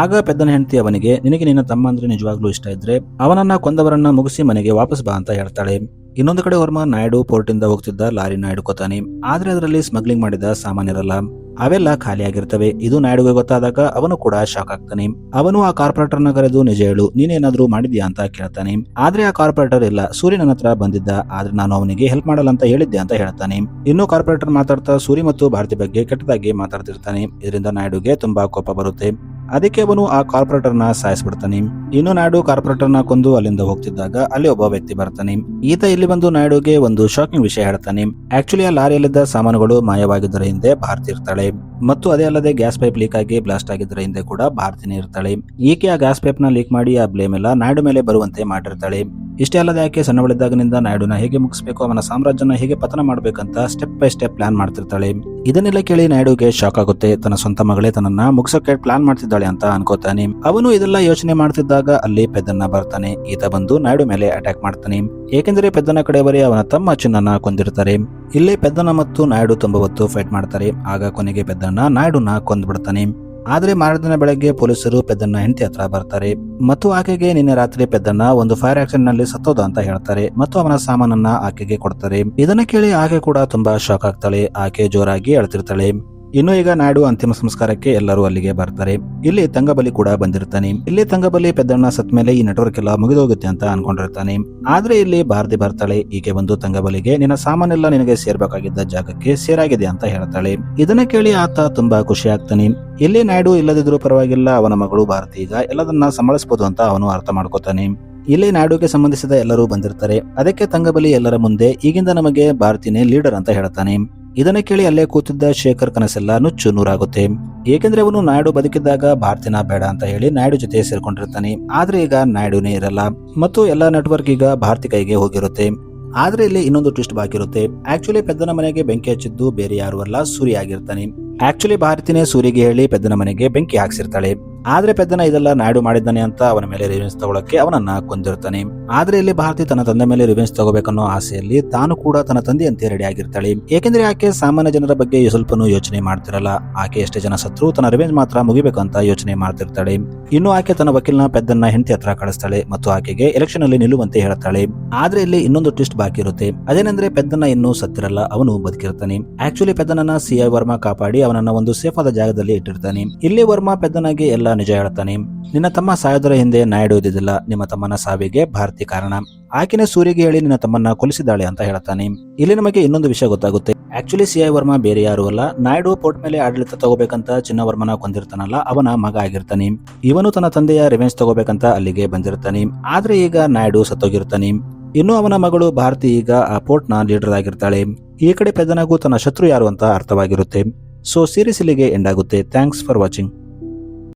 ಆಗ ಪೆದ್ದನ ಹೆಂಡತಿ ಅವನಿಗೆ, ನಿನಗೆ ನಿನ್ನ ತಮ್ಮ ಅಂದ್ರೆ ನಿಜವಾಗ್ಲೂ ಇಷ್ಟ ಇದ್ರೆ ಅವನನ್ನ ಕೊಂದವರನ್ನ ಮುಗಿಸಿ ಮನೆಗೆ ವಾಪಸ್ ಬಾ ಅಂತ ಹೇಳ್ತಾಳೆ. ಇನ್ನೊಂದು ಕಡೆ ವರ್ಮ ನಾಯ್ಡು ಪೋರ್ಟ್ ಇಂದ ಹೋಗ್ತಿದ್ದ ಲಾರಿನ ಹಿಡ್ಕೋತಾನೆ. ಆದ್ರೆ ಅದರಲ್ಲಿ ಸ್ಮಗ್ಲಿಂಗ್ ಮಾಡಿದ ಸಾಮಾನಿರಲ್ಲ, ಅವೆಲ್ಲ ಖಾಲಿಯಾಗಿರ್ತವೆ. ಇದು ನಾಯ್ಡುಗೆ ಗೊತ್ತಾದಾಗ ಅವನು ಕೂಡ ಶಾಕ್ ಆಗ್ತಾನೆ. ಅವನು ಆ ಕಾರ್ಪೊರೇಟರ್ ನ ಕರೆದು, ನಿಜ ಹೇಳು, ನೀನೇನಾದ್ರೂ ಮಾಡಿದ್ಯಾ ಅಂತ ಕೇಳ್ತಾನೆ. ಆದ್ರೆ ಆ ಕಾರ್ಪೊರೇಟರ್ ಇಲ್ಲ, ಸೂರ್ಯ ನನ್ನ ಹತ್ರ ಬಂದಿದ್ದ, ಆದ್ರೆ ನಾನು ಅವನಿಗೆ ಹೆಲ್ಪ್ ಮಾಡಲ್ಲ ಅಂತ ಹೇಳಿದ್ದೆ ಅಂತ ಹೇಳ್ತಾನೆ. ಇನ್ನು ಕಾರ್ಪೊರೇಟರ್ ಮಾತಾಡ್ತಾ ಸೂರಿ ಮತ್ತು ಭಾರತಿ ಬಗ್ಗೆ ಕೆಟ್ಟದಾಗಿ ಮಾತಾಡ್ತಿರ್ತಾನೆ. ಇದರಿಂದ ನಾಯ್ಡುಗೆ ತುಂಬಾ ಕೋಪ ಬರುತ್ತೆ. ಅದಕ್ಕೆ ಅವನು ಆ ಕಾರ್ಪೊರೇಟರ್ ನ ಸಾಯಿಸ್ಬಿಡ್ತಾನೆ. ಇನ್ನು ನಾಯ್ಡು ಕಾರ್ಪೊರೇಟರ್ ನ ಕೊಂದು ಅಲ್ಲಿಂದ ಹೋಗ್ತಿದ್ದಾಗ ಅಲ್ಲಿ ಒಬ್ಬ ವ್ಯಕ್ತಿ ಬರ್ತಾನೆ. ಈತ ಇಲ್ಲಿ ಬಂದು ನಾಯ್ಡುಗೆ ಒಂದು ಶಾಕಿಂಗ್ ವಿಷಯ ಹೇಳ್ತಾನೆ. ಆಕ್ಚುಲಿ ಆ ಲಾರಿಯಲ್ಲಿದ್ದ ಸಾಮಾನುಗಳು ಮಾಯವಾಗಿದ್ದರ ಹಿಂದೆ ಭಾರತಿ ಇರ್ತಾಳೆ. ಮತ್ತು ಅದೇ ಅಲ್ಲದೆ ಗ್ಯಾಸ್ ಪೈಪ್ ಲೀಕ್ ಆಗಿ ಬ್ಲಾಸ್ಟ್ ಆಗಿದ್ದರ ಹಿಂದೆ ಕೂಡ ಭಾರತಿನೇ ಇರ್ತಾಳೆ. ಈಕೆ ಆ ಗ್ಯಾಸ್ ಪೈಪ್ ನ ಲೀಕ್ ಮಾಡಿ ಆ ಬ್ಲೇಮ್ ಎಲ್ಲ ನಾಯ್ಡು ಮೇಲೆ ಬರುವಂತೆ ಮಾಡಿರ್ತಾಳೆ. ಇಷ್ಟೇ ಅಲ್ಲದೆ ಆಕೆ ಸಣ್ಣವಳಿದ್ದಾಗಿನಿಂದ ನಾಯ್ಡುನ ಹೇಗೆ ಮುಗಿಸ್ಬೇಕು, ಅವನ ಸಾಮ್ರಾಜ್ಯನ ಹೇಗೆ ಪತನ ಮಾಡ್ಬೇಕಂತ ಸ್ಟೆಪ್ ಬೈ ಸ್ಟೆಪ್ ಪ್ಲಾನ್ ಮಾಡ್ತಿರ್ತಾಳೆ. ಇದನ್ನೆಲ್ಲ ಕೇಳಿ ನಾಯ್ಡುಗೆ ಶಾಕ್ ಆಗುತ್ತೆ. ತನ್ನ ಸ್ವಂತ ಮಗಳೇ ತನ್ನನ್ನ ಮುಗಿಸೋಕೆ ಪ್ಲಾನ್ ಮಾಡ್ತಿದ್ದಾಳೆ ಅಂತ ಅನ್ಕೋತಾನೆ. ಅವನು ಇದೆಲ್ಲ ಯೋಚನೆ ಮಾಡ್ತಿದ್ದಾಗ ಅಲ್ಲಿ ಪೆದ್ದನ್ನ ಬರ್ತಾನೆ. ಈತ ಬಂದು ನಾಯ್ಡು ಮೇಲೆ ಅಟ್ಯಾಕ್ ಮಾಡ್ತಾನೆ. ಏಕೆಂದರೆ ಪೆದ್ದನ ಕಡೆಯವರೇ ಅವನ ತಮ್ಮ ಚಿನ್ನನ ಕೊಂದಿರ್ತಾರೆ. ಇಲ್ಲಿ ಪೆದ್ದನ ಮತ್ತು ನಾಯ್ಡು ತುಂಬಾ ಹೊತ್ತು ಫೈಟ್ ಮಾಡ್ತಾರೆ. ಆಗ ಕೊನೆಗೆ ಪೆದ್ದನ್ನ ನಾಯ್ಡುನ ಕೊಂದ್ಬಿಡ್ತಾನೆ. ಆದ್ರೆ ಮಾರದಿನ ಬೆಳಗ್ಗೆ ಪೊಲೀಸರು ಪೆದ್ದನ್ನ ಹೆಂಡತಿ ಹತ್ರ ಬರ್ತಾರೆ ಮತ್ತು ಆಕೆಗೆ ನಿನ್ನೆ ರಾತ್ರಿ ಪೆದ್ದನ್ನ ಒಂದು ಫೈರ್ ಆಕ್ಸಿಡೆಂಟ್ ನಲ್ಲಿ ಸತ್ತೋದ ಅಂತ ಹೇಳ್ತಾರೆ ಮತ್ತು ಅವನ ಸಾಮಾನನ್ನ ಆಕೆಗೆ ಕೊಡ್ತಾರೆ. ಇದನ್ನ ಕೇಳಿ ಆಕೆ ಕೂಡ ತುಂಬಾ ಶಾಕ್ ಆಗ್ತಾಳೆ. ಆಕೆ ಜೋರಾಗಿ ಅಳ್ತಿರ್ತಾಳೆ. ಇನ್ನು ಈಗ ನಾಯ್ಡು ಅಂತಿಮ ಸಂಸ್ಕಾರಕ್ಕೆ ಎಲ್ಲರೂ ಅಲ್ಲಿಗೆ ಬರ್ತಾರೆ. ಇಲ್ಲಿ ತಂಗಬಲಿ ಕೂಡ ಬಂದಿರ್ತಾನೆ. ಇಲ್ಲಿ ತಂಗಬಲಿ ಪೆದ್ದಣ್ಣ ಸತ್ ಮೇಲೆ ಈ ನೆಟ್ವರ್ಕ್ ಎಲ್ಲ ಮುಗಿದೋಗುತ್ತೆ ಅಂತ ಅನ್ಕೊಂಡಿರ್ತಾನೆ. ಆದ್ರೆ ಇಲ್ಲಿ ಭಾರತಿ ಬರ್ತಾಳೆ. ಈಕೆ ಬಂದು ತಂಗಬಲಿಗೆ, ನಿನ್ನ ಸಾಮಾನೆಲ್ಲ ನಿನಗೆ ಸೇರ್ಬೇಕಾಗಿದ್ದ ಜಾಗಕ್ಕೆ ಸೇರಾಗಿದೆ ಅಂತ ಹೇಳ್ತಾಳೆ. ಇದನ್ನ ಕೇಳಿ ಆತ ತುಂಬಾ ಖುಷಿ ಆಗ್ತಾನೆ. ಇಲ್ಲಿ ನಾಯ್ಡು ಇಲ್ಲದಿದ್ರು ಪರವಾಗಿಲ್ಲ, ಅವನ ಮಗಳು ಭಾರತಿ ಈಗ ಎಲ್ಲದನ್ನ ಸಂಭಾಳಿಸಬಹುದು ಅಂತ ಅವನು ಅರ್ಥ ಮಾಡ್ಕೋತಾನೆ. ಇಲ್ಲಿ ನಾಯ್ಡುಗೆ ಸಂಬಂಧಿಸಿದ ಎಲ್ಲರೂ ಬಂದಿರ್ತಾರೆ. ಅದಕ್ಕೆ ತಂಗಬಲಿ ಎಲ್ಲರ ಮುಂದೆ, ಈಗಿಂದ ನಮಗೆ ಭಾರತಿನೇ ಲೀಡರ್ ಅಂತ ಹೇಳ್ತಾನೆ. ಇದನ್ನ ಕೇಳಿ ಅಲ್ಲೇ ಕೂತಿದ್ದ ಶೇಖರ್ ಕನಸೆಲ್ಲ ನುಚ್ಚು ನೂರಾಗುತ್ತೆ. ಏಕೆಂದ್ರೆ ಅವನು ನಾಯ್ಡು ಬದುಕಿದ್ದಾಗ ಭಾರತಿನ ಬೇಡ ಅಂತ ಹೇಳಿ ನಾಯ್ಡು ಜೊತೆ ಸೇರ್ಕೊಂಡಿರ್ತಾನೆ. ಆದ್ರೆ ಈಗ ನಾಯ್ಡುನೇ ಇರಲ್ಲ ಮತ್ತು ಎಲ್ಲಾ ನೆಟ್ವರ್ಕ್ ಈಗ ಭಾರತಿ ಕೈಗೆ ಹೋಗಿರುತ್ತೆ. ಆದ್ರೆ ಇಲ್ಲಿ ಇನ್ನೊಂದು ಟ್ವಿಸ್ಟ್ ಬಾಕಿ ಇರುತ್ತೆ. ಆಕ್ಚುಲಿ ಪೆದ್ದನ ಮನೆಗೆ ಬೆಂಕಿ ಹಚ್ಚಿದ್ದು ಬೇರೆ ಯಾರು ಅಲ್ಲ, ಸೂರ್ಯ ಆಗಿರ್ತಾನೆ. ಆಕ್ಚುಲಿ ಭಾರತಿನೇ ಸೂರಿಗೆ ಹೇಳಿ ಪೆದ್ದನ ಮನೆಗೆ ಬೆಂಕಿ ಹಾಕ್ಸಿರ್ತಾಳೆ. ಆದ್ರೆ ಪೆದ್ದನ ಇದೆಲ್ಲ ನಾಯ್ಡು ಮಾಡಿದ್ದಾನೆ ಅಂತ ಅವನ ಮೇಲೆ ರಿವೆಂಜ್ ತಗೊಳಕ್ಕೆ ಅವನನ್ನ ಕೊಂದಿರ್ತಾನೆ. ಆದ್ರೆ ಇಲ್ಲಿ ಭಾರತಿ ತನ್ನ ತಂದೆ ಮೇಲೆ ರಿವೆಂಜ್ ತಗೋಬೇಕನ್ನೋ ಆಸೆಯಲ್ಲಿ ತಾನು ಕೂಡ ತನ್ನ ತಂದೆಯಂತೆ ರೆಡಿ ಆಗಿರ್ತಾಳೆ. ಏಕೆಂದ್ರೆ ಆಕೆ ಸಾಮಾನ್ಯ ಜನರ ಬಗ್ಗೆ ಸ್ವಲ್ಪನೂ ಯೋಚನೆ ಮಾಡ್ತಿರಲ್ಲ. ಆಕೆ ಎಷ್ಟೇ ಜನ ಸತ್ರು ತನ್ನ ರಿವೆಂಜ್ ಮಾತ್ರ ಮುಗಿಬೇಕಂತ ಯೋಚನೆ ಮಾಡ್ತಿರ್ತಾಳೆ. ಇನ್ನು ಆಕೆ ತನ್ನ ವಕೀಲನ ಪೆದ್ದನ್ನ ಹೆಂಡತಿ ಹತ್ರ ಕಳಿಸ್ತಾಳೆ ಮತ್ತು ಆಕೆಗೆ ಎಲೆಕ್ಷನ್ ಅಲ್ಲಿ ನಿಲ್ಲುವಂತೆ ಹೇಳ್ತಾಳೆ. ಆದ್ರೆ ಇಲ್ಲಿ ಇನ್ನೊಂದು ಟ್ವಿಸ್ಟ್ ಬಾಕಿ ಇರುತ್ತೆ. ಅದೇನೆಂದ್ರೆ ಪೆದ್ದನ್ನ ಇನ್ನೂ ಸತ್ತಿರಲ್ಲ, ಅವನು ಬದುಕಿರ್ತಾನೆ. ಆಕ್ಚುಲಿ ಪೆದ್ದನನ್ನ ಸಿಐ ವರ್ಮಾ ಕಾಪಾಡಿ ಅವನನ್ನ ಒಂದು ಸೇಫ್ ಆದ ಜಾಗದಲ್ಲಿ ಇಟ್ಟಿರ್ತಾನೆ. ಇಲ್ಲಿ ವರ್ಮಾ ಪೆದ್ದನಿಗೆ ಎಲ್ಲ ನಿಜ ಹೇಳ್ತಾನೆ. ನಿನ್ನ ತಮ್ಮ ಸಾಯೋದರ ಹಿಂದೆ ನಾಯ್ಡು ಇದ್ದಿದ್ದಿಲ್ಲ, ನಿಮ್ಮ ತಮ್ಮನ ಸಾವಿಗೆ ಭಾರತಿ ಕಾರಣ. ಆಕೆನೆ ಸೂರಿಗೆ ಹೇಳಿ ನಿನ್ನ ತಮ್ಮನ್ನ ಕೊಲಿಸಿದ್ದಾಳೆ ಅಂತ ಹೇಳ್ತಾನೆ. ಇಲ್ಲಿ ನಮಗೆ ಇನ್ನೊಂದು ವಿಷಯ ಗೊತ್ತಾಗುತ್ತೆ. ಆಕ್ಚುಲಿ ಸಿಐ ವರ್ಮಾ ಬೇರೆ ಯಾರು ಅಲ್ಲ, ನಾಯ್ಡು ಪೋರ್ಟ್ ಮೇಲೆ ಆಡಳಿತ ತಗೋಬೇಕಂತ ಚಿನ್ನ ವರ್ಮನ ಕೊಂದಿರ್ತಾನಲ್ಲ, ಅವನ ಮಗ ಆಗಿರ್ತಾನೆ. ಇವನು ತನ್ನ ತಂದೆಯ ರಿವೆಂಜ್ ತಗೋಬೇಕಂತ ಅಲ್ಲಿಗೆ ಬಂದಿರ್ತಾನೆ. ಆದ್ರೆ ಈಗ ನಾಯ್ಡು ಸತ್ತೋಗಿರ್ತಾನೆ. ಇನ್ನು ಅವನ ಮಗಳು ಭಾರತಿ ಈಗ ಆ ಪೋರ್ಟ್ ನ ಲೀಡರ್ ಆಗಿರ್ತಾಳೆ. ಈ ಕಡೆ ಪೆದ್ದನಗೂ ತನ್ನ ಶತ್ರು ಯಾರು ಅಂತ ಅರ್ಥವಾಗಿರುತ್ತೆ. ಸೊ ಸೀರೀಸ್ ಇಲ್ಲಿಗೆ ಎಂಡ್ ಆಗುತ್ತೆ. Thanks for watching.